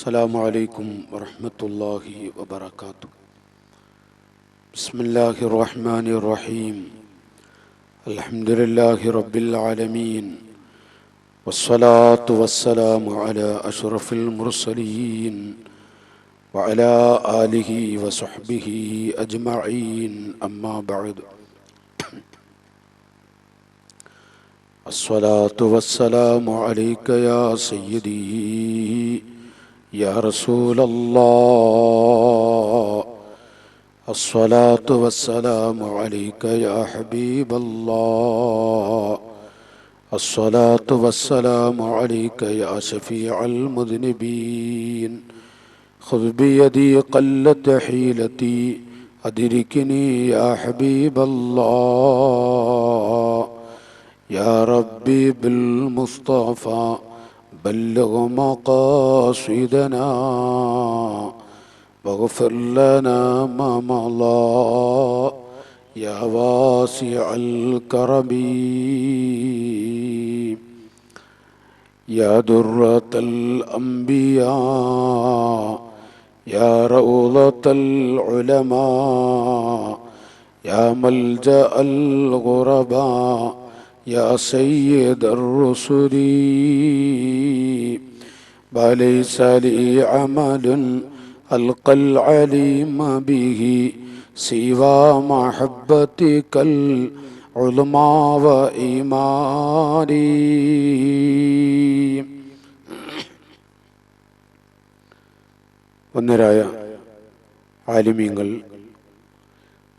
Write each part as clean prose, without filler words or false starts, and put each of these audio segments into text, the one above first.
السلام عليكم ورحمة الله وبركاته. بسم الله الرحمن الرحيم. الحمد لله رب العالمين، والصلاة والسلام على أشرف المرسلين وعلى آله وصحبه أجمعين، أما بعد. الصلاة والسلام عليك يا سيدي يا رسول الله، الصلاة والسلام عليك يا حبيب الله، الصلاة والسلام عليك يا شفيع المذنبين. خذ بيدي قلت حيلتي أدركني يا حبيب الله، يا ربي بالمصطفى بلغ مقاصدنا واغفر لنا ما مضى يا واسع الكرم. يا درة الأنبياء يا روضة العلماء يا ملجأ الغرباء يا سيد الرسل، وليس لي عمل ألقى العليم به سوى محبتك العظمى وإيماني. വന്ദരായ ആലിമീങ്ങൾ,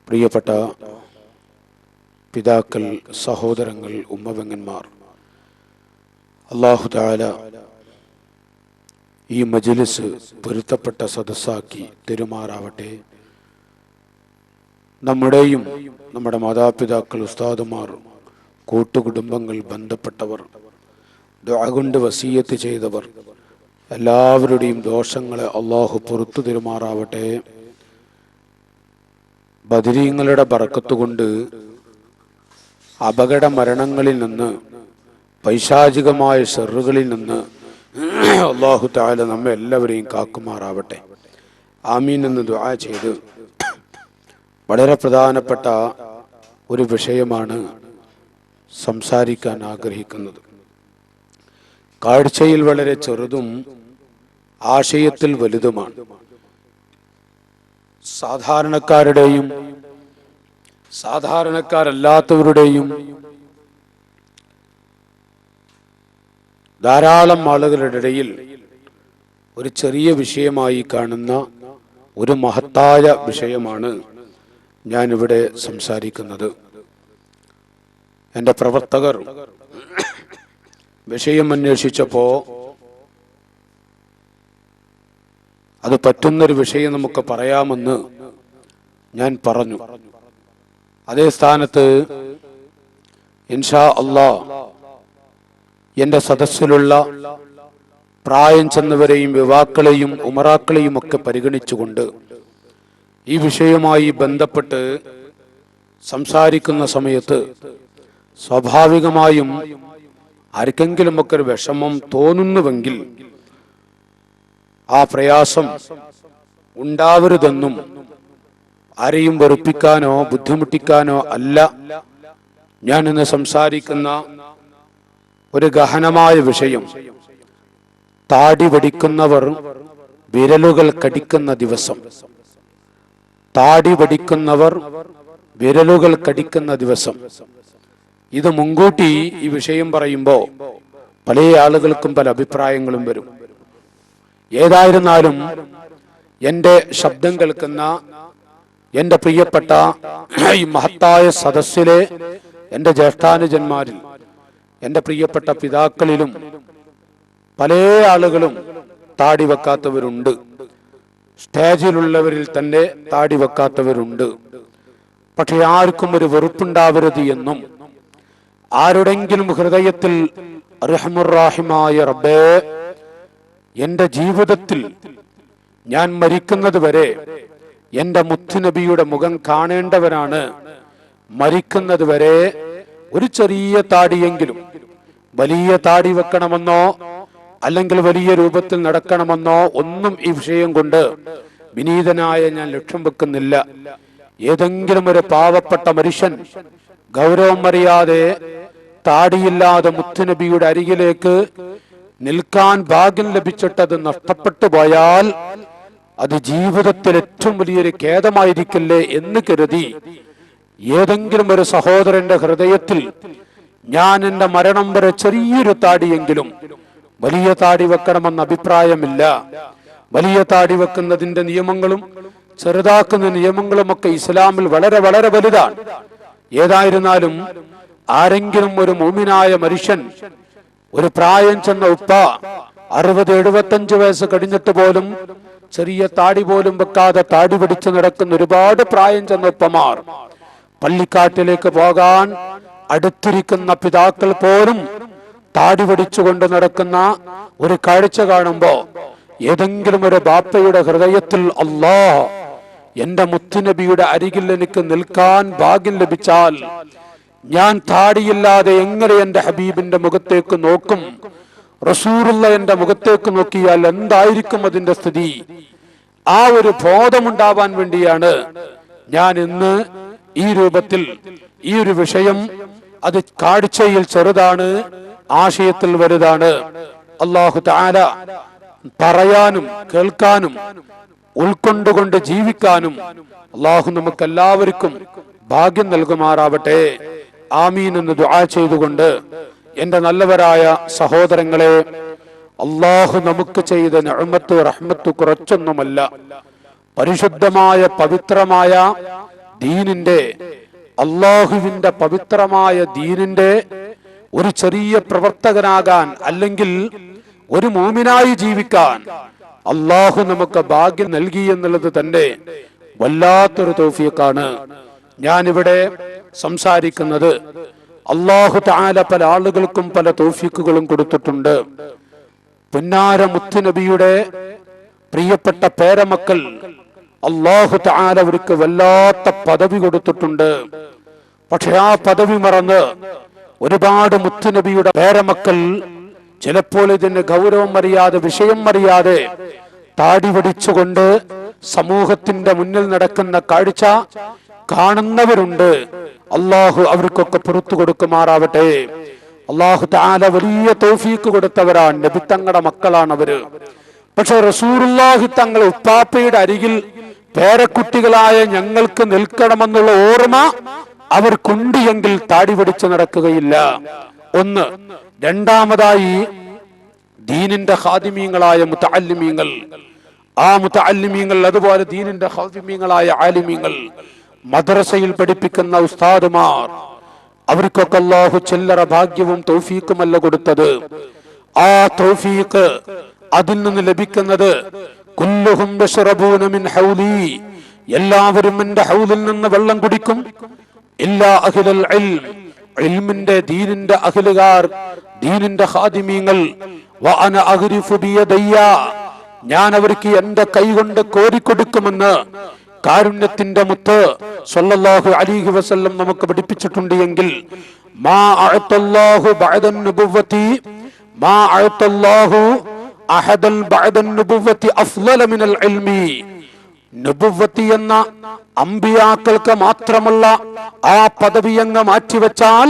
പ്രിയപ്പെട്ട പിതാക്കൾ, സഹോദരങ്ങൾ, ഉമ്മവെങ്ങന്മാർ, അല്ലാഹു തആല ഈ മജ്ലിസ് പൊരുത്തപ്പെട്ട സദസ്സാക്കി തെരുമാറാവട്ടെ. നമ്മുടെയും നമ്മുടെ മാതാപിതാക്കൾ, ഉസ്താദുമാർ, കൂട്ടുകുടുംബങ്ങൾ, ബന്ധപ്പെട്ടവർ, ദുആ കൊണ്ട് വസിയത്ത് ചെയ്തവർ എല്ലാവരുടെയും ദോഷങ്ങളെ അല്ലാഹു പൊറുത്തു തെരുമാറാവട്ടെ. ബദരീങ്ങളുടെ ബറക്കത്ത് കൊണ്ട് അപകട മരണങ്ങളിൽ നിന്ന്, പൈശാചികമായ ഷർറുകളിൽ നിന്ന് അല്ലാഹു തആല നമ്മെ എല്ലാവരെയും കാക്കുമാറാവട്ടെ. ആമീൻ എന്ന് ദുആ ചെയ്ത് വളരെ പ്രധാനപ്പെട്ട ഒരു വിഷയമാണ് സംസാരിക്കാൻ ആഗ്രഹിക്കുന്നത്. കാഴ്ചയിൽ വളരെ ചെറുതും ആശയത്തിൽ വലുതുമാണ്. സാധാരണക്കാരുടെയും സാധാരണക്കാരല്ലാത്തവരുടെയും ധാരാളം ആളുകളുടെ ഇടയിൽ ഒരു ചെറിയ വിഷയമായി കാണുന്ന ഒരു മഹത്തായ വിഷയമാണ് ഞാനിവിടെ സംസാരിക്കുന്നത്. എൻ്റെ പ്രവർത്തകർ വിഷയം അന്വേഷിച്ചപ്പോൾ അത് പറ്റുന്നൊരു വിഷയം നമുക്ക് പറയാമെന്ന് ഞാൻ പറഞ്ഞു. അതേ സ്ഥാനത്ത് ഇൻഷാ അല്ലാഹ് എൻ്റെ സദസ്സിലുള്ള പ്രായം ചെന്നവരെയും യുവാക്കളെയും ഉമറാക്കളെയും ഒക്കെ പരിഗണിച്ചുകൊണ്ട് ഈ വിഷയവുമായി ബന്ധപ്പെട്ട് സംസാരിക്കുന്ന സമയത്ത് സ്വാഭാവികമായും ആർക്കെങ്കിലുമൊക്കെ ഒരു വിഷമം തോന്നുന്നുവെങ്കിൽ ആ പ്രയാസം ഉണ്ടാവരുതെന്നും ആരെയും വെറുപ്പിക്കാനോ ബുദ്ധിമുട്ടിക്കാനോ അല്ല ഞാനിന്ന് സംസാരിക്കുന്ന ഒരു ഗഹനമായ വിഷയം. താടി വടിക്കുന്നവർ വിരലുകൾ കടിക്കുന്ന ദിവസം. താടി വടിക്കുന്നവർ വിരലുകൾ കടിക്കുന്ന ദിവസം. ഇത് മുൻകൂട്ടി ഈ വിഷയം പറയുമ്പോൾ പല ആളുകൾക്കും പല അഭിപ്രായങ്ങളും വരും. ഏതായിരുന്നാലും എൻ്റെ ശബ്ദം കേൾക്കുന്ന എൻ്റെ പ്രിയപ്പെട്ട ഈ മഹത്തായ സദസ്സിലെ എൻ്റെ ജ്യേഷ്ഠാനുജന്മാരിൽ, എൻ്റെ പ്രിയപ്പെട്ട പിതാക്കളിലും പല ആളുകളും താടി വെക്കാത്തവരുണ്ട്. സ്റ്റേജിലുള്ളവരിൽ തന്നെ താടി വെക്കാത്തവരുണ്ട്. പക്ഷെ ആർക്കും ഒരു വെറുപ്പുണ്ടാവരുത് എന്നും, ആരുടെങ്കിലും ഹൃദയത്തിൽ റഹ്മുർ-റഹീമായ റബ്ബേ, എൻ്റെ ജീവിതത്തിൽ ഞാൻ മരിക്കുന്നത് വരെ എൻ്റെ മുത്തുനബിയുടെ മുഖം കാണേണ്ടവനാണ്, മരിക്കുന്നത് വരെ ഒരു ചെറിയ താടിയെങ്കിലും, വലിയ താടി വെക്കണമെന്നോ അല്ലെങ്കിൽ വലിയ രൂപത്തിൽ നടക്കണമെന്നോ ഒന്നും ഈ വിഷയം കൊണ്ട് വിനീതനായ ഞാൻ ലക്ഷ്യം വെക്കുന്നില്ല. ഏതെങ്കിലും ഒരു പാവപ്പെട്ട മനുഷ്യൻ ഗൗരവം അറിയാതെ താടിയില്ലാതെ മുത്തുനബിയുടെ അരികിലേക്ക് നിൽക്കാൻ ഭാഗ്യം ലഭിച്ചിട്ടത് നഷ്ടപ്പെട്ടു പോയാൽ അത് ജീവിതത്തിൽ ഏറ്റവും വലിയൊരു ഖേദമായിരിക്കില്ലേ എന്ന് കരുതി ഏതെങ്കിലും ഒരു സഹോദരന്റെ ഹൃദയത്തിൽ ഞാൻ എന്റെ മരണം വരെ ചെറിയൊരു താടിയെങ്കിലും, വലിയ താടി വെക്കണമെന്ന അഭിപ്രായമില്ല. വലിയ താടി വെക്കുന്നതിന്റെ നിയമങ്ങളും ചെറുതാക്കുന്ന നിയമങ്ങളുമൊക്കെ ഇസ്ലാമിൽ വളരെ വളരെ വലുതാണ്. ഏതായിരുന്നാലും ആരെങ്കിലും ഒരു മുഅ്മിനായ മനുഷ്യൻ, ഒരു പ്രായം ചെന്ന ഉപ്പ 60-75 വയസ്സ് കഴിഞ്ഞിട്ട് പോലും ചെറിയ താടി പോലും വെക്കാതെ താടി പിടിച്ചു നടക്കുന്ന ഒരുപാട് പ്രായം ചെന്ന ഉപ്പമാർ, പള്ളിക്കാട്ടിലേക്ക് പോകാൻ അടുത്തിരിക്കുന്ന പിതാക്കൾ പോലും താടി പിടിച്ചുകൊണ്ട് നടക്കുന്ന ഒരു കാഴ്ച കാണുമ്പോ ഏതെങ്കിലും ഒരു ബാപ്പയുടെ ഹൃദയത്തിൽ അല്ലാഹ് എന്റെ മുത്തുനബിയുടെ അരികിൽ എനിക്ക് നിൽക്കാൻ ഭാഗ്യം ലഭിച്ചാൽ ഞാൻ താടിയില്ലാതെ എങ്ങനെ എന്റെ ഹബീബിന്റെ മുഖത്തേക്ക് നോക്കും, റസൂലുള്ള എന്റെ മുഖത്തേക്ക് നോക്കിയാൽ എന്തായിരിക്കും അതിന്റെ സ്ഥിതി, ആ ഒരു ബോധമുണ്ടാവാൻ വേണ്ടിയാണ് ഞാൻ ഇന്ന് ഈ രൂപത്തിൽ ഈ ഒരു വിഷയം, അത് കാഴ്ചയിൽ ചെറുതാണ്, ആശയത്തിൽ വലുതാണ്. അല്ലാഹു തആല പറയാനും കേൾക്കാനും ഉൾക്കൊണ്ടുകൊണ്ട് ജീവിക്കാനും അല്ലാഹു നമുക്ക് എല്ലാവർക്കും ഭാഗ്യം നൽകുമാറാവട്ടെ. ആമീൻ എന്ന് ദുആ ചെയ്തുകൊണ്ട് എന്റെ നല്ലവരായ സഹോദരങ്ങളെ, അല്ലാഹു നമുക്ക് ചെയ്ത നിഅമത്ത് റഹ്മത്ത് കുറച്ചൊന്നുമല്ല. പരിശുദ്ധമായ പവിത്രമായ ദീനിന്റെ, അല്ലാഹുവിന്റെ പവിത്രമായ ദീനിന്റെ ഒരു ചെറിയ പ്രവർത്തകനാകാൻ, അല്ലെങ്കിൽ ഒരു മുഅ്മിനായി ജീവിക്കാൻ അല്ലാഹു നമുക്ക് ഭാഗ്യം നൽകി എന്നുള്ളത് തന്നെ വല്ലാത്തൊരു തൗഫീഖാണ്. ഞാനിവിടെ സംസാരിക്കുന്നത് അല്ലാഹു തആല പല ആളുകൾക്കും പല തൗഫീഖുകളും കൊടുത്തിട്ടുണ്ട്. പുന്നാര മുത്തുനബിയുടെ പ്രിയപ്പെട്ട പേരമക്കൾ അല്ലാഹു തആല അവർക്ക് വല്ലാത്ത പദവി കൊടുത്തിട്ടുണ്ട്. പക്ഷെ ആ പദവി മറന്ന് ഒരുപാട് മുത്തുനബിയുടെ പേരമക്കൾ ചിലപ്പോൾ ഇതിന് ഗൗരവം അറിയാതെ, വിഷയം അറിയാതെ താടി പിടിച്ചുകൊണ്ട് സമൂഹത്തിന്റെ മുന്നിൽ നടക്കുന്ന കാഴ്ച കാണുന്നവരുണ്ട്. അല്ലാഹു അവർക്കൊക്കെ പുറത്തു കൊടുക്കുമാറാവട്ടെ. അല്ലാഹു തആല വലിയ തൗഫീഖ് കൊടുത്തവരാണ്, നബി തങ്ങളുടെ മക്കളാണ് അവര്. പക്ഷെ റസൂലുള്ളാഹി തങ്ങൾ ഉപ്പാപ്പയുടെ അരികിൽ പേരക്കുട്ടികളായ ഞങ്ങൾക്ക് നിൽക്കണമെന്നുള്ള ഓർമ്മ അവർക്കുണ്ട് എങ്കിൽ താടി പിടിച്ച് നടക്കുകയില്ല. ഒന്ന്. രണ്ടാമതായി, ദീനിന്റെ ഖാദിമീങ്ങളായ മുതഅല്ലിമീങ്ങൾ, ആ മുതഅല്ലിമീങ്ങൾ, അതുപോലെ ദീനിന്റെ ഖാദിമീങ്ങളായ ആലിമീങ്ങൾ, മദ്രസയിൽ പഠിപ്പിക്കുന്ന ഉസ്താദുമാർ, അവർക്കൊക്കെ അല്ലാഹു ചില്ലറ ഭാഗ്യവും തൗഫീഖുമല്ല കൊടുത്തത്. ആ തൗഫീഖ് അതിൽ നിന്ന് ലഭിക്കുന്നത് കുല്ലുഹും യശ്റബൂന മിൻ ഹൗലി, എല്ലാവരും എന്റെ ഹൗലിൽ നിന്ന് വെള്ളം കുടിക്കും. ഇല്ലാ അഹ്ലുൽ ഇൽം, ഇൽമിന്റെ ദീനിന്റെ അഹ്ലുകാർ, ദീനിന്റെ ഖാദിമീങ്ങൾ. വഅന അഗ്രിഫു ബിയദയ്യ, ഞാൻ അവർക്ക് എന്റെ കൈകൊണ്ട് കോരിക്കൊടുക്കുമെന്ന് കാരുണ്യത്തിന്റെ മുത്ത് സ്വല്ലല്ലാഹു അലൈഹി വസല്ലം നമുക്ക് പഠിപ്പിച്ചിട്ടുണ്ട്. എങ്കിൽ മാ അഅതല്ലാഹു ബഅദൻ നുബുവ്വതി, മാ അഅതല്ലാഹു അഹദൻ ബഅദൻ നുബുവ്വതി അഫ്ളല മിനൽ ഇൽമി, നുബുവ്വതി എന്ന അമ്പിയാക്കൾക്ക് മാത്രമുള്ള ആ പദവി അങ്ങ് മാറ്റിവെച്ചാൽ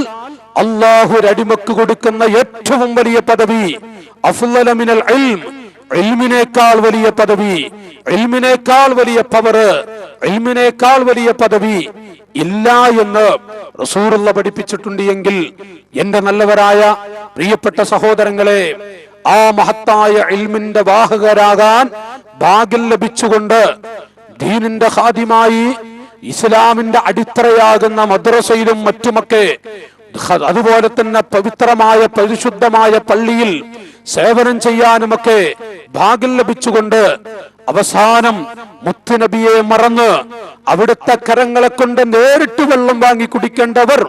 അല്ലാഹു അടിമക്ക് കൊടുക്കുന്ന ഏറ്റവും വലിയ പദവി അഫ്ളല മിനൽ ഇൽം, ഇൽമിനേക്കാൾ വലിയ പദവി, ഇൽമിനേക്കാൾ വലിയ പവർ, ഇൽമിനേക്കാൾ വലിയ പദവി ഇല്ല എന്ന് റസൂലുള്ള പഠിപ്പിച്ചിട്ടുണ്ട്. എങ്കിൽ എന്റെ നല്ലവരായ പ്രിയപ്പെട്ട സഹോദരങ്ങളെ, ആ മഹത്തായ ഇൽമിന്റെ വാഹകരാകാൻ ഭാഗ്യം ലഭിച്ചുകൊണ്ട് ദീനിന്റെ ഖാദിമായി ഇസ്ലാമിന്റെ അടിത്തറയാകുന്ന മദ്രസയിലും മറ്റുമൊക്കെ, അതുപോലെ തന്നെ പവിത്രമായ പരിശുദ്ധമായ പള്ളിയിൽ സേവനം ചെയ്യാനുമൊക്കെ ഭാഗ്യം ലഭിച്ചുകൊണ്ട് അവസാനം മുത്തുനബിയെ മറന്ന് അവിടുത്തെ കരങ്ങളെ കൊണ്ട് നേരിട്ട് വെള്ളം വാങ്ങി കുടിക്കേണ്ടവർ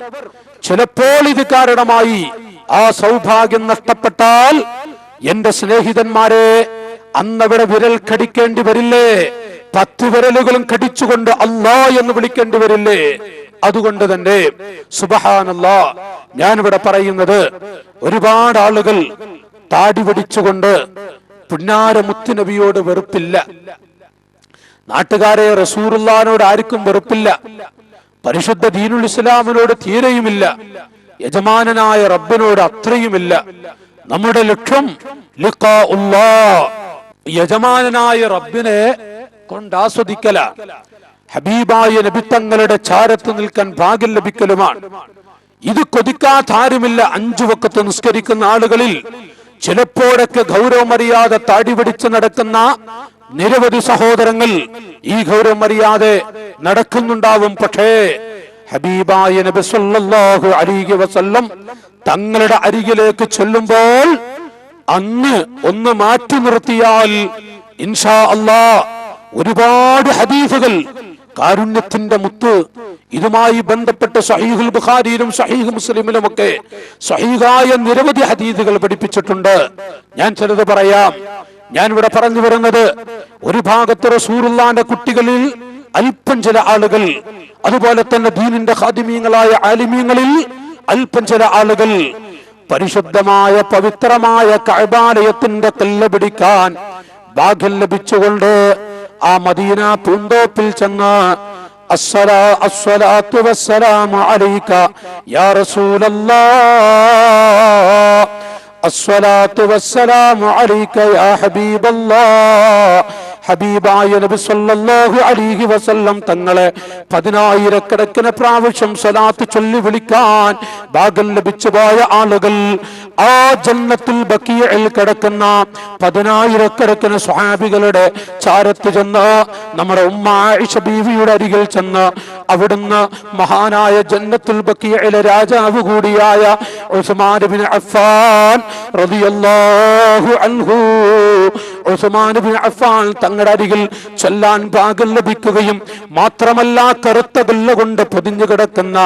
ചിലപ്പോൾ ഇത് കാരണമായി ആ സൗഭാഗ്യം നഷ്ടപ്പെട്ടാൽ എന്റെ സ്നേഹിതന്മാരെ, അന്നവിടെ വിരൽ കടിക്കേണ്ടി വരില്ലേ? 10 വിരലുകളും കടിച്ചുകൊണ്ട് അല്ലാ എന്ന് വിളിക്കേണ്ടി വരില്ലേ? അതുകൊണ്ട് തന്നെ സുബ്ഹാനല്ലാഹ്, ഞാനിവിടെ പറയുന്നത് ഒരുപാട് ആളുകൾ താടി പിടിച്ചുകൊണ്ട് പുന്നാര മുത്തുനബിയോട് വെറുപ്പില്ല. നാട്ടുകാരെ റസൂലുള്ളാഹിനോട് ആർക്കും വെറുപ്പില്ല. പരിശുദ്ധ ദീനുൽ ഇസ്ലാമിനോട് തീരെയുമില്ല. യജമാനനായ റബ്ബിനോട് അത്രയുമില്ല. നമ്മുടെ ലക്ഷ്യം ലിഖാഉല്ലാഹ്, യജമാനനായ റബ്ബിനെ കൊണ്ടാസ്വദിക്കല, ഹബീബായ നബി തങ്ങളുടെ ചാരത്ത് നിൽക്കാൻ ഭാഗ്യം ലഭിക്കലുമാണ്. ഇത് കൊതിക്കാത്ത ആരുമില്ല. 5 വഖത്ത് നിസ്കരിക്കുന്ന ആളുകളിൽ ചിലപ്പോഴൊക്കെ ഗൗരവമറിയാതെ താടി പിടിച്ച് നടക്കുന്ന നിരവധി സഹോദരങ്ങൾ ഈ ഗൗരവമറിയാതെ നടക്കുന്നുണ്ടാവും. പക്ഷേ ഹബീബായ നബി സല്ലല്ലാഹു അലൈഹി വസല്ലം തങ്ങളുടെ അരികിലേക്ക് ചെല്ലുമ്പോൾ അന്ന് ഒന്ന് മാറ്റി നിർത്തിയാൽ ഇൻഷാ അല്ലാഹ് ഒരുപാട് ഹദീസുകൾ, കാരുണ്യത്തിന്റെ മുത്ത്, ഇതുമായി ബന്ധപ്പെട്ട് സഹീഹുൽ ബുഖാരിയിലും സഹീഹ് മുസ്ലിമിലുമൊക്കെ സഹീഹായ നിരവധി ഹദീസുകൾ പഠിപ്പിച്ചിട്ടുണ്ട്. ഞാൻ ചിലത് പറയാം. ഞാൻ ഇവിടെ പറഞ്ഞു വരുന്നത്, ഒരു ഭാഗത്ത് റസൂലുള്ളാഹിന്റെ കുട്ടികളിൽ അല്പം ചില ആളുകൾ, അതുപോലെ തന്നെ ദീനിന്റെ ഖാദിമീങ്ങളായ ആലിമീങ്ങളിൽ അല്പം ചില ആളുകൾ പരിശുദ്ധമായ പവിത്രമായ കഅബാലയത്തിന്റെ കല്ല് പിടിക്കാൻ ഭാഗ്യം ലഭിച്ചുകൊണ്ട് ആ മദീന പൂന്തോപ്പിൽ ചെന്ന് അസ്സലാത്തു വസ്സലാമു അലൈക യാ റസൂലല്ലാഹ്, അസ്സലാത്തു വസ്സലാമു അലൈക യാ ഹബീബല്ലാഹ്, ഹബീബായ നബി സല്ലല്ലാഹു അലൈഹി വസല്ലം തങ്ങളെ 10,000 പ്രാവശ്യം സ്വലാത്ത് ചൊല്ലി വിളിക്കാൻ ഭാഗ്യം ലഭിച്ചു പോയ ആളുകൾ ആ ജന്നത്തുൽ ബഖീഇൽ കിടക്കുന്ന 10,000 സ്വഹാബികളുടെ ചാരത്ത് ചെന്ന് നമ്മുടെ ഉമ്മ ആയിഷ ബീവിയുടെ അരികിൽ ചെന്ന് അവിടുന്ന് മഹാനായ ജന്നത്തുൽ ബഖീഇലെ രാജാവ് കൂടിയായ ഉസ്മാൻ ഇബ്നു അഫ്ഫാൻ റളിയല്ലാഹു അൻഹു, ഉസ്മാൻ ഇബ്നു അഫ്ഫാൻ തങ്ങളുടെ അരികിൽ ചൊല്ലാൻ ഭാഗ്യം ലഭിക്കുകയും മാത്രമല്ല കറുത്ത കല്ല് കൊണ്ട് പൊതിഞ്ഞു കിടക്കുന്ന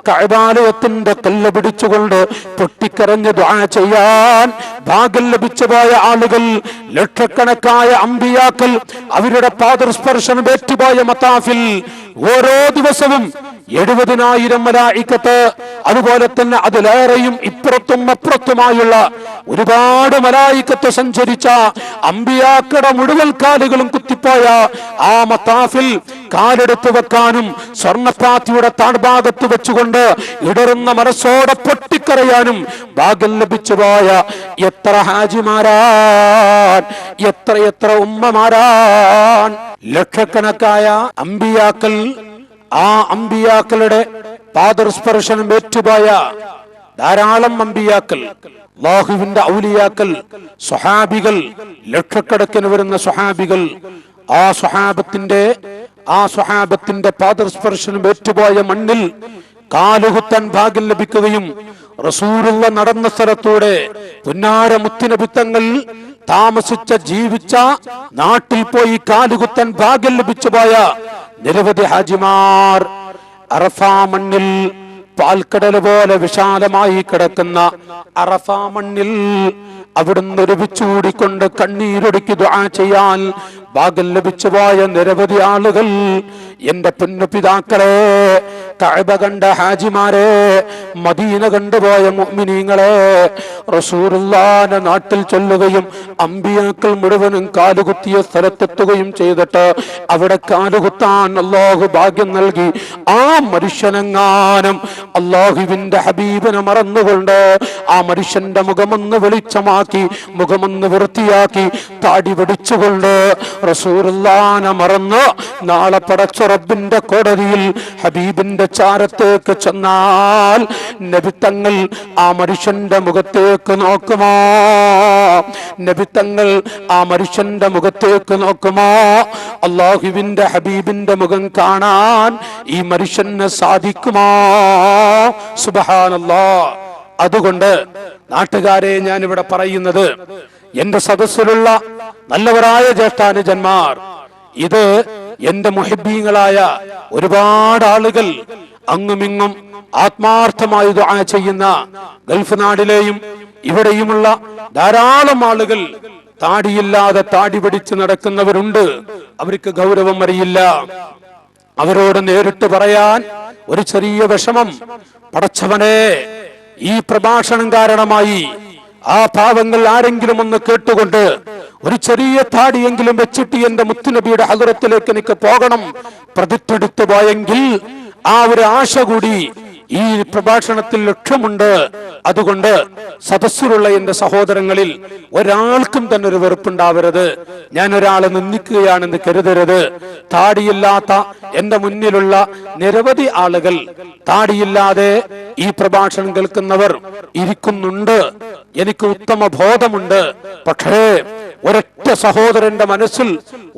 കഅബാലയത്തിന്റെ കല്ല് പിടിച്ചുകൊണ്ട് പൊട്ടിക്കരഞ്ഞ് ദുആ ചെയ്യാൻ ഭാഗ്യം ലഭിച്ചു പോയ ആളുകൾ ലക്ഷക്കണക്കായ അമ്പിയാക്കൾ അവരുടെ പാദസ്പർശനം ഏറ്റുപോയ മതാഫിൽ ഓരോ ദിവസവും 70,000 മലായികത്ത്, അതുപോലെ തന്നെ അതിലേറെയും ഇപ്പുറത്തും അപ്പുറത്തുമായുള്ള ഒരുപാട് മലായികത്ത് സഞ്ചരിച്ച അമ്പിയാക്കളുടെ മുഴുവൻ കാലുകളും കുത്തിപ്പോയ ആ മതാഫിൽ കാലെടുത്തു വെക്കാനും സ്വർണ്ണപ്പാത്തിയുടെ താഴ്ഭാഗത്ത് വെച്ചുകൊണ്ട് ഇടറുന്ന മനസ്സോടെ പൊട്ടിക്കരയാനും ഭാഗ്യം ലഭിച്ചു പോയ എത്ര ഹാജിമാരാൻ, എത്ര ഉമ്മമാരാൻ. ലക്ഷക്കണക്കായ അമ്പിയാക്കൾ, ആ അമ്പിയാക്കളുടെ പാദസ്പർശനം ഏറ്റുപോയ ധാരാളം അമ്പിയാക്കൾ, അല്ലാഹുവിന്റെ ഔലിയാക്കൾ, സ്വഹാബികൾ, ലക്ഷക്കണക്കിന് വരുന്ന സ്വഹാബികൾ, ആ സ്വഹാബത്തിന്റെ പാദസ്പർശനം ഏറ്റുപോയ മണ്ണിൽ കാലുകുത്താൻ ഭാഗ്യം ലഭിക്കുകയും റസൂലുള്ള നടന്ന സ്ഥലത്തൂടെ പുന്നാര മുത്തുനബി തങ്ങൾ താമസിച്ച ജീവിച്ച നാട്ടിൽ പോയി കാലുകുത്താൻ ഭാഗ്യം ലഭിച്ചു പോയ നിരവധി ഹാജിമാർ അറഫാ മണ്ണിൽ, പാൽക്കടൽ പോലെ വിശാലമായി കിടക്കുന്ന അറഫാ മണ്ണിൽ അവിടുന്ന് ഒരുമിച്ചുകൂടിക്കൊണ്ട് കണ്ണീരൊടുക്കി ദുആ ചെയ്യാൻ ഭാഗ്യം ലഭിച്ചു പോയ നിരവധി ആളുകൾ. എന്റെ പൊന്നുപിതാക്കളെ, കഅബ കണ്ട ഹാജിമാരെ, മദീന കണ്ടുപോയ മുഅ്മിനീങ്ങളെ, റസൂലുള്ളാഹിന്റെ നാട്ടിൽ ചൊല്ലുകയും അമ്പിയാക്കൾ മുഴുവനും കാലുകുത്തിയ സ്ഥലത്തെത്തുകയും ചെയ്തിട്ട് അവിടെ കാലുകുത്താൻ അല്ലാഹു ഭാഗ്യം നൽകി ആ മനുഷ്യനെങ്ങാനും അല്ലാഹുവിന്റെ ഹബീബിനെ മറന്നുകൊണ്ട് ആ മനുഷ്യന്റെ മുഖമൊന്ന് വെളിച്ചമാക്കി, മുഖമൊന്ന് വൃത്തിയാക്കി, താടി വെടിച്ചുകൊണ്ട് റസൂലുള്ളാഹിനെ മറന്ന് നാളെ പടച്ച റബ്ബിന്റെ കോടതിയിൽ ഹബീബിന്റെ ചാരത്തേക്ക് ചെന്നാൽ നബി തങ്ങൾ ആ മനുഷ്യന്റെ മുഖത്തേക്ക് നോക്കുമോ? നബി തങ്ങൾ ആ മനുഷ്യന്റെ മുഖത്തേക്ക് നോക്കുമോ? അല്ലാഹുവിന്റെ ഹബീബിന്റെ മുഖം കാണാൻ ഈ മനുഷ്യന് സാധിക്കുമോ? സുബ്ഹാനല്ലാഹ്. അതുകൊണ്ട് നാട്ടുകാരെ, ഞാൻ ഇവിടെ പറയുന്നത്, എന്റെ സദസ്സിലുള്ള നല്ലവരായ ജ്യേഷ്ഠാനുജന്മാർ, ഇത് എന്റെ മുഹിബ്ബീങ്ങളായ ഒരുപാട് ആളുകൾ അങ്ങുമിങ്ങും ആത്മാർത്ഥമായി ദുആ ചെയ്യുന്ന ഗൾഫ് നാടിലെയും ഇവിടെയുമുള്ള ധാരാളം ആളുകൾ താടിയില്ലാതെ താടി പിടിച്ച് നടക്കുന്നവരുണ്ട്. അവർക്ക് ഗൗരവം അറിയില്ല. അവരോട് നേരിട്ട് പറയാൻ ഒരു ചെറിയ വിഷമം. പടച്ചവനെ, ഈ പ്രഭാഷണം കാരണമായി ആ പാവങ്ങൾ ആരെങ്കിലും ഒന്ന് കേട്ടുകൊണ്ട് ഒരു ചെറിയ താടിയെങ്കിലും വെച്ചിട്ട് എന്റെ മുത്തുനബിയുടെ ഹദറത്തിലേക്ക് എനിക്ക് പോകണം പ്രതിഷ്ഠെടുത്തു പോയെങ്കിൽ ആ ഒരു ആശ കൂടി ഈ പ്രഭാഷണത്തിൽ ലക്ഷ്യമുണ്ട്. അതുകൊണ്ട് സദസ്സിലുള്ള എന്റെ സഹോദരങ്ങളിൽ ഒരാൾക്കും തന്നെ ഒരു വെറുപ്പുണ്ടാവരുത്. ഞാൻ ഒരാളെ നിന്ദിക്കുകയാണെന്ന് കരുതരുത്. താടിയില്ലാത്ത എന്റെ മുന്നിലുള്ള നിരവധി ആളുകൾ താടിയില്ലാതെ ഈ പ്രഭാഷണം കേൾക്കുന്നവർ ഇരിക്കുന്നുണ്ട്. എനിക്ക് ഉത്തമ ബോധമുണ്ട്. പക്ഷേ ഒരൊറ്റ സഹോദരന്റെ മനസ്സിൽ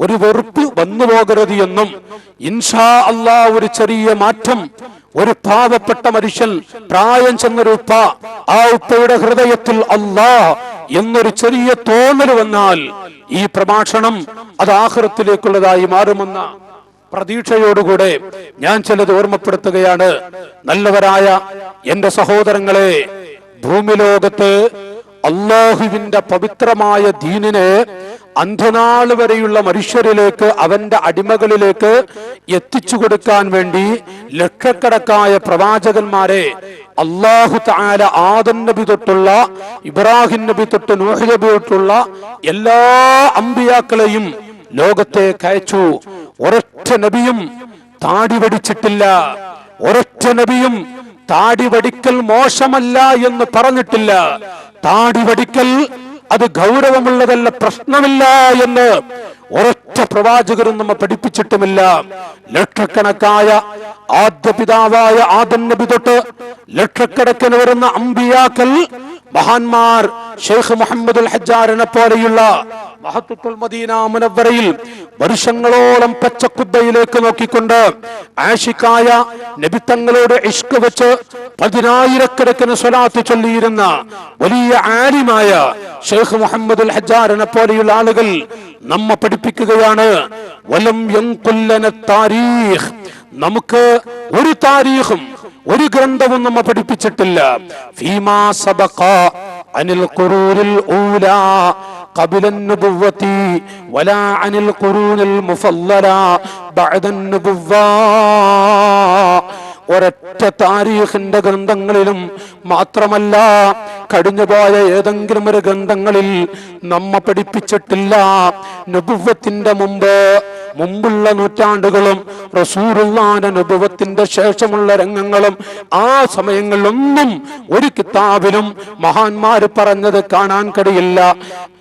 ഒരു വെറുപ്പ് വന്നു പോകരുത് എന്നും, ഇൻഷാ അല്ലാഹ് ഒരു ചെറിയ മാറ്റം, ഒരു പാവപ്പെട്ട മനുഷ്യൻ, പ്രായം ചെന്നൊരു ഉപ്പ, ആ ഉപ്പയുടെ ഹൃദയത്തിൽ അല്ലാഹ് എന്നൊരു ചെറിയ തോന്നൽ വന്നാൽ ഈ പ്രഭാഷണം അത് ആഖിറത്തിലേക്കുള്ളതായി മാറുമെന്ന പ്രതീക്ഷയോടുകൂടെ ഞാൻ ചിലത് ഓർമ്മപ്പെടുത്തുകയാണ്. നല്ലവരായ എന്റെ സഹോദരങ്ങളെ, ഭൂമി ലോകത്ത് അള്ളാഹുവിന്റെ പവിത്രമായ ദീനിനെ അന്ത്യനാൾ വരെയുള്ള മനുഷ്യരിലേക്ക്, അവന്റെ അടിമകളിലേക്ക് എത്തിച്ചു കൊടുക്കാൻ വേണ്ടി ലക്ഷക്കണക്കായ പ്രവാചകന്മാരെ അല്ലാഹു തആല ആദം നബി തൊട്ടുള്ള ഇബ്രാഹിം നബി തൊട്ട് നൂഹ് നബി തൊട്ടുള്ള എല്ലാ അമ്പിയാക്കളെയും ലോകത്തേക്ക് അയച്ചു. ഒരൊറ്റ നബിയും താടി വടിച്ചിട്ടില്ല. ഒരൊറ്റ നബിയും താടി വടിക്കൽ മോശമല്ല എന്ന് പറഞ്ഞിട്ടില്ല. താടി വടിക്കൽ അത് ഗൗരവമുള്ളതല്ല, പ്രശ്നമില്ല എന്ന് ഒരൊറ്റ പ്രവാചകരും നമ്മെ പഠിപ്പിച്ചിട്ടുമില്ല. ലക്ഷക്കണക്കായ ആദ്യ പിതാവായ ആദം നബി തൊട്ട് ലക്ഷക്കണക്കിന് വരുന്ന അമ്പിയാക്കൾ, മഹാന്മാർ, ഷെയ്ഖ് മുഹമ്മദുൽ ഹജ്ജാറിനെ പോലെയുള്ള മഹത്തുൽ മദീന മുനവ്വറയിൽ വർഷങ്ങളോളം പച്ചക്കുബ്ബയിലേക്ക് നോക്കിക്കൊണ്ട് ആഷിഖായ നബി തങ്ങളോട് ഇഷ്ക് വെച്ച് 10,000 സ്വലാത്ത് ചൊല്ലിയിരുന്ന വലിയ ആലിമായ ഷെയ്ഖ് മുഹമ്മദുൽ ഹജ്ജാറിനെ പോലെയുള്ള ആളുകൾ നമ്മെ പഠിപ്പിക്കുകയാണ്, വലം യൻഖുല്ലന താരീഖ്, നമുക്ക് ഒരു താരീഖും ഒരു ഗ്രന്ഥവും നമ്മെ പഠിപ്പിച്ചിട്ടില്ല. ഫീമാ സബഖ അനിൽ ഖുറൂനിൽ ഊലാ قبل النبوة ولا عن القرون المفضلة بعد النبوة. ഒരൊറ്റ താരീഖിന്റെ ഗ്രന്ഥങ്ങളിലും മാത്രമല്ല, കഴിഞ്ഞുപോയ ഏതെങ്കിലും ഒരു ഗ്രന്ഥങ്ങളിൽ നമ്മെ പഠിപ്പിച്ചിട്ടില്ല. നബുവ്വത്തിന്റെ മുമ്പുള്ള നൂറ്റാണ്ടുകളും റസൂലുള്ളാഹിന്റെ നബുവ്വത്തിന്റെ ശേഷമുള്ള രംഗങ്ങളും ആ സമയങ്ങളിലൊന്നും ഒരു കിതാബിലും മഹാന്മാര് പറഞ്ഞത് കാണാൻ കഴിയില്ല.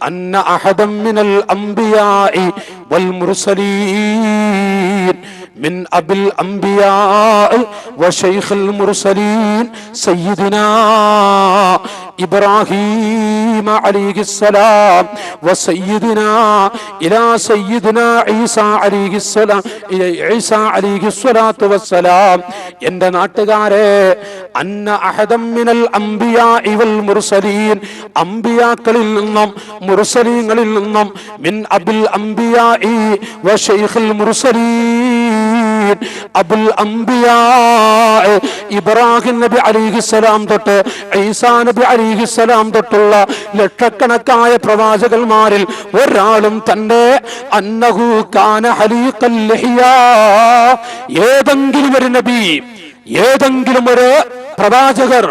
അന്ന അഹദം മിനൽ അംബിയാഇ വൽ മുർസലീൻ من أبي الأنبياء وشيخ المرسلين سيدنا إبراهيم عليه السلام وسيدنا إلى سيدنا عيسى عليه الصلاة والسلام. എൻ്റെ നാട്ടുകാരെ, അന്ന അഹദം മിനൽ അംബിയാഇ വൽ മുർസലീൻ, അംബിയാക്കളിൽ നിന്നും മുർസലീങ്ങളിൽ നിന്നും, മിൻ അബിൽ അംബിയാഇ വശൈഖിൽ മുർസലീൻ, അബുൽ അംബിയാ ഇബ്രാഹിം നബി അലൈഹിസ്സലാം തൊട്ട് ഈസാ നബി അലൈഹിസ്സലാം തൊട്ടുള്ള ലക്ഷക്കണക്കായ പ്രവാചകന്മാരിൽ ഒരാളും തന്റെ അന്നഹു കാന ഹലീഖൽ ലഹിയാ, ഏതെങ്കിലും ഒരു നബി, ഏതെങ്കിലും ഒരു പ്രവാചകർ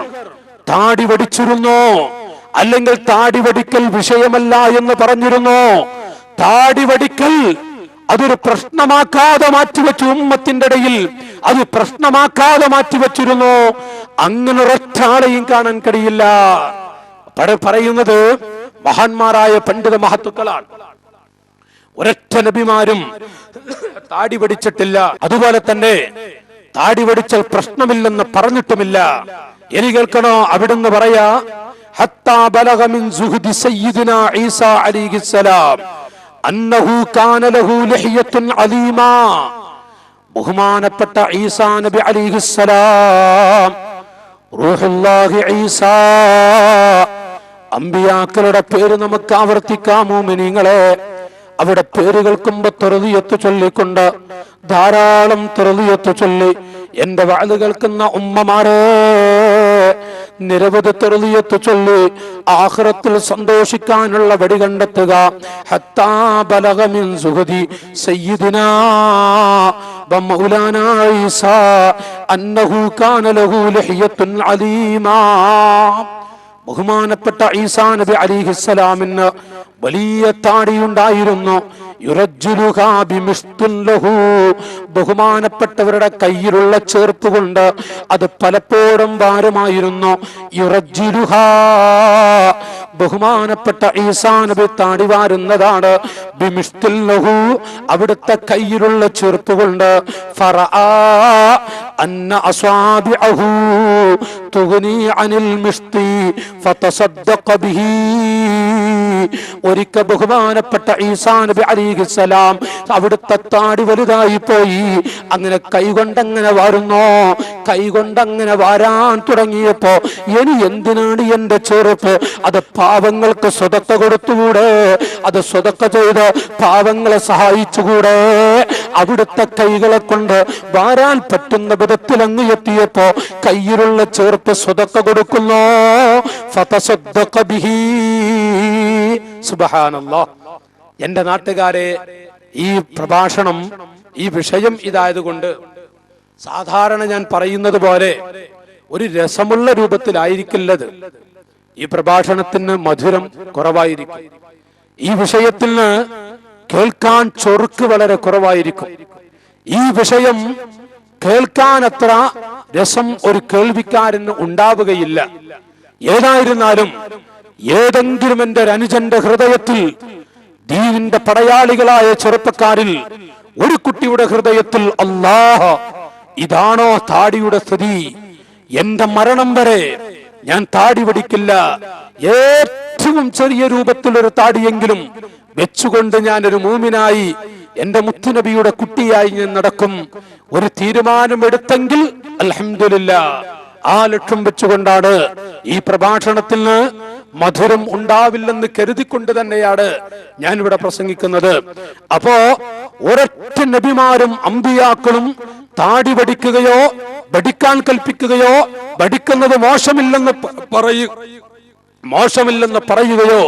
താടി വടിച്ചിരുന്നോ? അല്ലെങ്കിൽ താടി വടിക്കൽ വിഷയമല്ല എന്ന് പറഞ്ഞിരുന്നോ? താടി വടിക്കൽ അതൊരു പ്രശ്നമാക്കാതെ മാറ്റിവെച്ചു. ഉമ്മത്തിന്റെ ഇടയിൽ അത് പ്രശ്നമാക്കാതെ മാറ്റിവെച്ചിരുന്നു. അങ്ങനെ ഒരൊറ്റ ആളെയും കാണാൻ കഴിയില്ല. പറയുന്നത് മഹാന്മാരായ പണ്ഡിത മഹത്തുക്കളാണ്. ഒരൊറ്റ നബിമാരും താടി വടിച്ചിട്ടില്ല. അതുപോലെ തന്നെ താടി വടിച്ചാൽ പ്രശ്നമില്ലെന്ന് പറഞ്ഞിട്ടുമില്ല. ഇനി കേൾക്കണോ? അവിടുന്ന് പറയാ, ഹത്താ ബലഗ മിൻ സുഹ്ദി സയ്യിദിനാ ഈസാ അലൈഹിസ്സലാം അന്നഹു കാന ലഹു ലഹിയത്തുൻ അലീമാ. ബഹുമാനപ്പെട്ട ഈസാ നബി അലൈഹിസ്സലാം, റൂഹുല്ലാഹി ഈസാ, അമ്പിയാക്കളുടെ പേര് നമുക്ക് ആവർത്തിക്കാമോ മുഅ്മിനീങ്ങളെ? അവിടെ പേര് കേൾക്കുമ്പോ തർദിയത്ത് ചൊല്ലിക്കൊണ്ട്, ധാരാളം തർദിയത്ത് ചൊല്ലി എന്റെ വഅദ് കേൾക്കുന്ന ഉമ്മമാരെ, നിരവധി തർദിയത്ത് ചൊല്ലി ആഖിറത്തിൽ സന്തോഷിക്കാനുള്ള വഴി കണ്ടെത്തുക. ഹത്താ ബലഗ മിൻ സുഹദി സയ്യിദിനാ വ മൗലാനാ ഈസാ അന്നഹു കാന ലഹു ലഹിയത്തുൻ അലീമാ. ബഹുമാനപ്പെട്ട ഈസാ നബി അലൈഹിസ്സലാമിന് വലിയ താടിയുണ്ടായിരുന്നു. ബഹുമാനപ്പെട്ടവരുടെ കയ്യിലുള്ള ചേർപ്പ് കൊണ്ട് അത് പലപ്പോഴും ഭാരമായിരുന്നു. ബഹുമാനപ്പെട്ട ഈസാ നബി താടി വാരുന്നതാണ് ബിമിഷ്തില്ലഹു, അവിടുത്തെ കയ്യിലുള്ള ചെറുപ്പ് കൊണ്ട്. ഫറആ അന്ന അസ്വാബിഅഹു തുഗ്നി അനിൽ മിഷ്തി ഫതസദ്ദഖ ബിഹി. ഒരിക്കൽ ബഹുമാനപ്പെട്ട ഈസാ നബി അലൈഹിസ്സലാം അവിടുത്തെ താടി വലുതായി പോയി. അങ്ങനെ കൈകൊണ്ടങ്ങനെ വാരുന്നോ, കൈകൊണ്ടങ്ങനെ വാരാൻ തുടങ്ങിയപ്പോ ഇനി എന്തിനാണ് എന്റെ ചെറുപ്പ്, അത് പാവങ്ങൾക്ക് സ്വതക്ക കൊടുത്തുകൂടെ, അത് സ്വതക്ക ചെയ്ത് പാവങ്ങളെ സഹായിച്ചുകൂടെ? അവിടുത്തെ കൈകളെ കൊണ്ട് വാരാൻ പറ്റുന്ന വിധത്തിൽ അങ്ങ് എത്തിയപ്പോ കയ്യിലുള്ള ചെറുപ്പ് സ്വതക്ക കൊടുക്കുന്നു. ഫതസദ്ദഖ ബിഹി. സുബ്ഹാനല്ലാഹ്. എന്റെ നാട്ടുകാരെ, ഈ പ്രഭാഷണം, ഈ വിഷയം ഇതായതുകൊണ്ട് സാധാരണ ഞാൻ പറയുന്നത് പോലെ ഒരു രസമുള്ള രൂപത്തിലായിരിക്കില്ലത്. ഈ പ്രഭാഷണത്തിന് മധുരം കുറവായിരിക്കും. ഈ വിഷയത്തിന് കേൾക്കാൻ ചൊറുക്ക് വളരെ കുറവായിരിക്കും. ഈ വിഷയം കേൾക്കാൻ അത്ര രസം ഒരു കേൾവിക്കാരന് ഉണ്ടാവുകയില്ല. ഏതായിരുന്നാലും ഏതെങ്കിലും എന്റെ അനുജന്റെ ഹൃദയത്തിൽ, ദീനിന്റെ പടയാളികളായ ചെറുപ്പക്കാരിൽ ഒരു കുട്ടിയുടെ ഹൃദയത്തിൽ അല്ലാഹ്, ഇതാണോ താടിയുടെ സ്ഥിതി, എന്റെ മരണം വരെ ഞാൻ താടി വടിക്കില്ല, ഏറ്റവും ചെറിയ രൂപത്തിലൊരു താടിയെങ്കിലും വെച്ചുകൊണ്ട് ഞാനൊരു മൂമിനായി എന്റെ മുത്തുനബിയുടെ കുട്ടിയായി ഞാൻ നടക്കും, ഒരു തീരുമാനമെടുത്തെങ്കിൽ അൽഹംദുലില്ലാഹ്, ആ ലക്ഷ്യം വെച്ചുകൊണ്ടാണ് ഈ പ്രഭാഷണത്തിന് മധുരം ഉണ്ടാവില്ലെന്ന് കരുതിക്കൊണ്ട് തന്നെയാണ് ഞാൻ ഇവിടെ പ്രസംഗിക്കുന്നത്. അപ്പോ ഒരൊറ്റ നബിമാരും അമ്പിയാക്കളും താടി വടിക്കുകയോ വടിക്കാൻ കൽപ്പിക്കുകയോ വടിക്കുന്നത് മോശമില്ലെന്ന് പറയുകയോ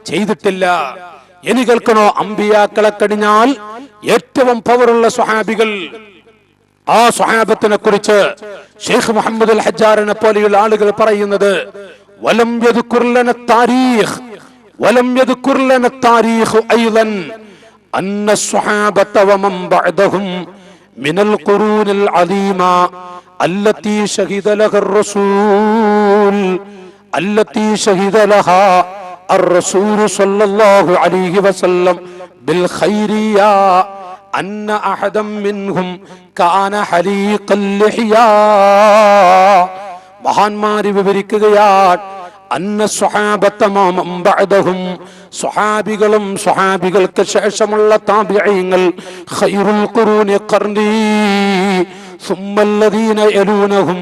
ചെയ്തിട്ടില്ല. ഇനി കേൾക്കണോ, അമ്പിയാക്കളെ കഴിഞ്ഞാൽ ഏറ്റവും പവറുള്ള സ്വഹാബികൾ, ആ സ്വഹാബത്തിനെ കുറിച്ച് ഷെയ്ഖ് മുഹമ്മദ് അൽ ഹജ്ജാറിനെ പോലെയുള്ള ആളുകൾ പറയുന്നത്, വലം യദ്കുർ ലന താരീഖ് അയ്ളൻ അന്ന സ്വഹാബത വമൻ ബഅദഹും മിനൽ ഖുറൂനിൽ അദീമ അല്ലതി ശഹിദ ലഹർ റസൂൽ الرسول صلى الله عليه وسلم بالخيرية أن أحدا منهم كان حليق اللحية. മഹാന്മാര് വിവരിക്കുകയാണ്, അന്ന സ്വഹാബത മൻ ബഅദഹും, സ്വഹാബികളും സ്വഹാബികൾക്ക് ശേഷമുള്ള താബിഈങ്ങൾ, ഖൈറുൽ ഖുറൂനി ഖർനി സുമ്മല്ലദീന യലൂനഹും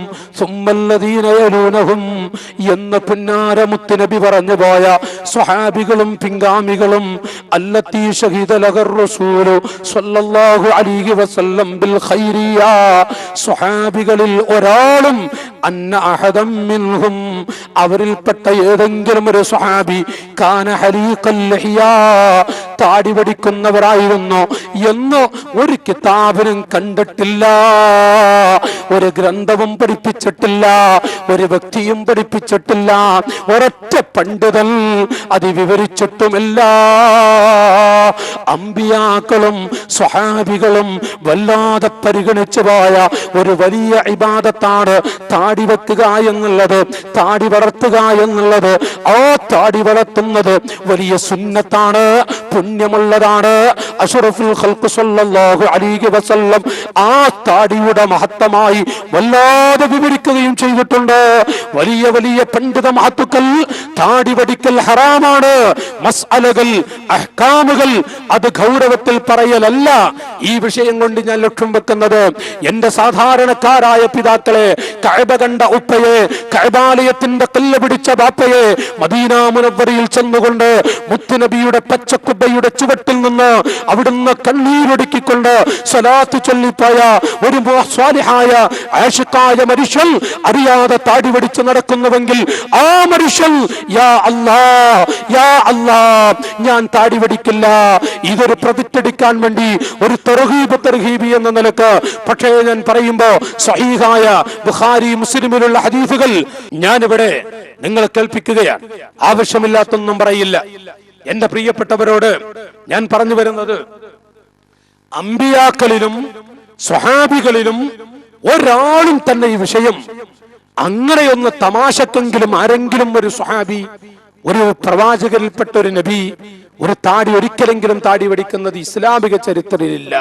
എന്ന് പുന്നാരമുത്ത് നബി പറഞ്ഞു പോയ സ്വഹാബികളും പിൻഗാമികളും, അല്ലത്തി ശഹീദ ലഹർ റസൂലു സ്വല്ലല്ലാഹു അലൈഹി വസല്ലം ബിൽ ഖൈരിയ, സ്വഹാബികളിൽ ഒരാളും, അന്ന അഹദം മിൻഹും, അവരിൽപ്പെട്ട ഏതെങ്കിലും ഒരു സ്വഹാബി, കാന ഹലീഖൽ ലഹിയ, താടി വടിക്കുന്നവരായിരുന്നു എന്ന് ഒരു കിതാബിനും കണ്ടിട്ടില്ല, ഒരു ഗ്രന്ഥവും പഠിപ്പിച്ചിട്ടില്ല, ഒരു വ്യക്തിയും പഠിപ്പിച്ചിട്ടില്ല, ഒരൊറ്റ പണ്ഡിതൻ അത് വിവരിച്ചിട്ടുമില്ല. അമ്പിയാക്കളും സ്വഹാബികളും വല്ലാതെ പരിഗണിച്ചു പോയ ഒരു വലിയ ഇബാദത്താണ് താടി വെക്കുക എന്നുള്ളത്, താടി വളർത്തുക എന്നുള്ളത്. ആ താടി വളർത്തുന്നത് വലിയ സുന്നത്താണ്, പുണ്യമുള്ളതാണ്. അഷ്റഫുൽ ഖൽഖ് സ്വല്ലല്ലാഹു അലൈഹി വസല്ലം ആ താടിയുടെ മഹത്വമായി വല്ലാതെ വിവരിക്കുകയും ചെയ്തിട്ടുണ്ട്. വലിയ വലിയ പണ്ഡിത മഹത്തുക്കൾ താടി വടിക്കൽ ഹറാമാണ്, മസ്അലകൾ അഹ്കാമുകൾ അത് ഗൗരവത്തിൽ പറയലല്ല. ഈ വിഷയം കൊണ്ട് ഞാൻ ലക്ഷ്യം വെക്കുന്നത്, എന്റെ സാധാരണക്കാരായ പിതാക്കളെ, കഅബ കണ്ട ഉപ്പയെ, കഅബാലയത്തിന്റെ കല്ല് പിടിച്ച ബാപ്പയെ, മദീന മുനവ്വറയിൽ ചെന്നുകൊണ്ട് മുത്തുനബിയുടെ പച്ചക്കുബ്ബയുടെ ചുവട്ടിൽ നിന്ന് അവിടുന്ന് കണ്ണീരൊടുക്കിക്കൊണ്ട് സ്വലാത്ത് ചൊല്ലിപ്പോയ ഒരു സ്വാലിഹായ ആശിക്കായ മനുഷ്യൻ അറിയാതെ താടി വടിച്ച് നടക്കുന്നുവെങ്കിൽ ആ മനുഷ്യൻ യാ അല്ലാ യാ അല്ലാ ഞാൻ താടി വടിക്കില്ല, ഇതൊരു പ്രതിഷ്ഠിക്കാൻ വേണ്ടി ഒരു തർഹീബ് എന്ന നിലക്ക്. പക്ഷേ ഞാൻ പറയുമ്പോ സ്വഹീഹായ ബുഖാരി മുസ്ലിമിലുള്ള ഹദീസുകൾ ഞാനിവിടെ നിങ്ങളെ കേൾപ്പിക്കുകയാണ്. ആവശ്യമില്ലാത്തൊന്നും പറയില്ല. എന്റെ പ്രിയപ്പെട്ടവരോട് ഞാൻ പറഞ്ഞു വരുന്നത്, അമ്പിയാക്കളിലും സ്വഹാബികളിലും ഒരാളും തന്നെ ഈ വിഷയം അങ്ങനെയൊന്ന് തമാശക്കെങ്കിലും ആരെങ്കിലും ഒരു സ്വഹാബി, ഒരു പ്രവാചകരിൽപ്പെട്ട ഒരു നബി ഒരു താടി ഒരിക്കലെങ്കിലും താടി വടിക്കുന്നത് ഇസ്ലാമിക ചരിത്രത്തിലില്ല.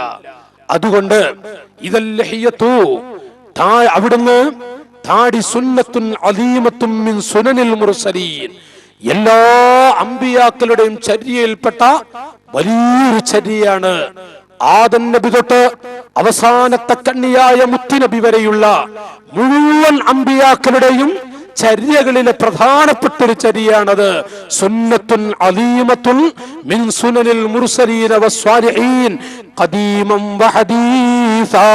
അതുകൊണ്ട് അവിടുന്ന് താടി സുന്നത്തുൻ അലീമത്തുൻ മിൻ സുനനിൽ മുർസലീൻ, എല്ലാ അമ്പിയാക്കളുടെയും ചര്യയിൽപ്പെട്ട വലിയൊരു ചര്യയാണ്. ആദം നബി തൊട്ട് അവസാനത്തെ കണ്ണിയായ മുത്തുനബി വരെയുള്ള മുഴുവൻ അമ്പിയാക്കളുടെയും ചര്യകളിലെ പ്രധാനപ്പെട്ട ഒരു ചര്യയാണത്. സുന്നത്തുൻ അലീമത്തുൻ മിൻ സുനനിൽ മുർസലീന വസ്വാലിഹീൻ ഖദീമൻ വഹദീസാ,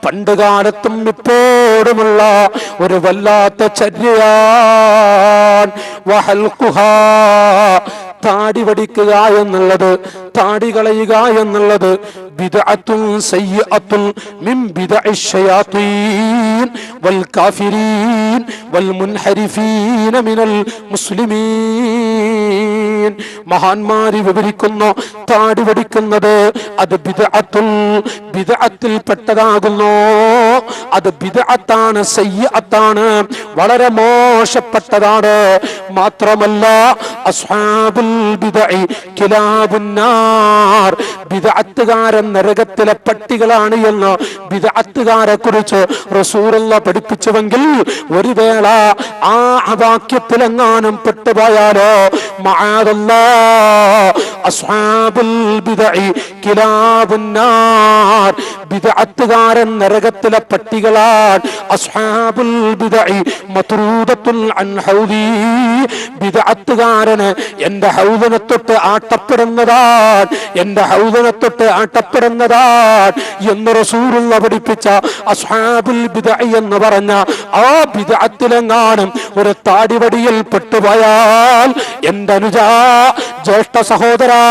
പണ്ടുകാലത്തും ഇപ്പോഴുമുള്ള ഒരു വല്ലാത്ത ചര്യയാണ്. വഹൽഖുഹാ, താടി വടിക്കുക എന്നുള്ളത്, താടി കളയുക എന്നുള്ളത് ബിദ്അത്തുൻ സയ്യിഅത്തുൻ മിൻ ബിദ്അഇശ് ശയാത്തീൻ വൽ കാഫിരീൻ വൽ മുൻഹരിഫീന മിനൽ മുസ്ലിമീൻ. മഹാന്മാര് വിവരിക്കുന്നു, താടി വടിക്കുന്നത് അത് ബിദ്അത്തിൽ പെട്ടതാകുന്നു. അത് ബിദ്അത്താണ്, സയ്യിഅത്താണ്, വളരെ മോശപ്പെട്ടതാണ്. മാത്രമല്ല അസ്ഹാബുൽ ബിദ്അഇ കിലാബുന്നാർ, ബിദ്അത്തുകാരൻ നരകത്തിലെ പട്ടികളാണ് എന്ന് ബിദ്അത്തുകാരെ കുറിച്ച് റസൂലുള്ളാഹി പഠിപ്പിച്ചുവെങ്കിൽ ഒരു വേള ആ വാക്യത്തിലെങ്ങാനും പെട്ടുപോയാലോ മഅദല്ലാഹ്, അസ്ഹാബുൽ ബിദ്അഇ കിലാബുന്നാർ, ബിദ്അത്തുകാരൻ നരകത്തിലെ പട്ടികളാണ്. അസ്ഹാബുൽ ബിദ്അഇ മത്റൂദത്തുൻ അൻ ഹൗദി, ബിദ്അത്തുകാരന് എന്റെ ഹൗദിനെ തൊട്ട് ആട്ടപ്പെടുന്നതാണ്, എന്റെ ഹൗദിനെ തൊട്ട് ആട്ടപ്പെടുന്നതാണ് എന്ന് റസൂലുള്ളാഹി പഠിപ്പിച്ച അസ്ഹാബുൽ ബിദ്അഇ എന്ന് പറഞ്ഞ ആ ബിദ്അത്തിലെങ്ങാനും ഒരു താടിവടിയിൽ പെട്ടുപോയാൽ എന്റെ അനുജാ, ജ്യേഷ്ഠ സഹോദരാ,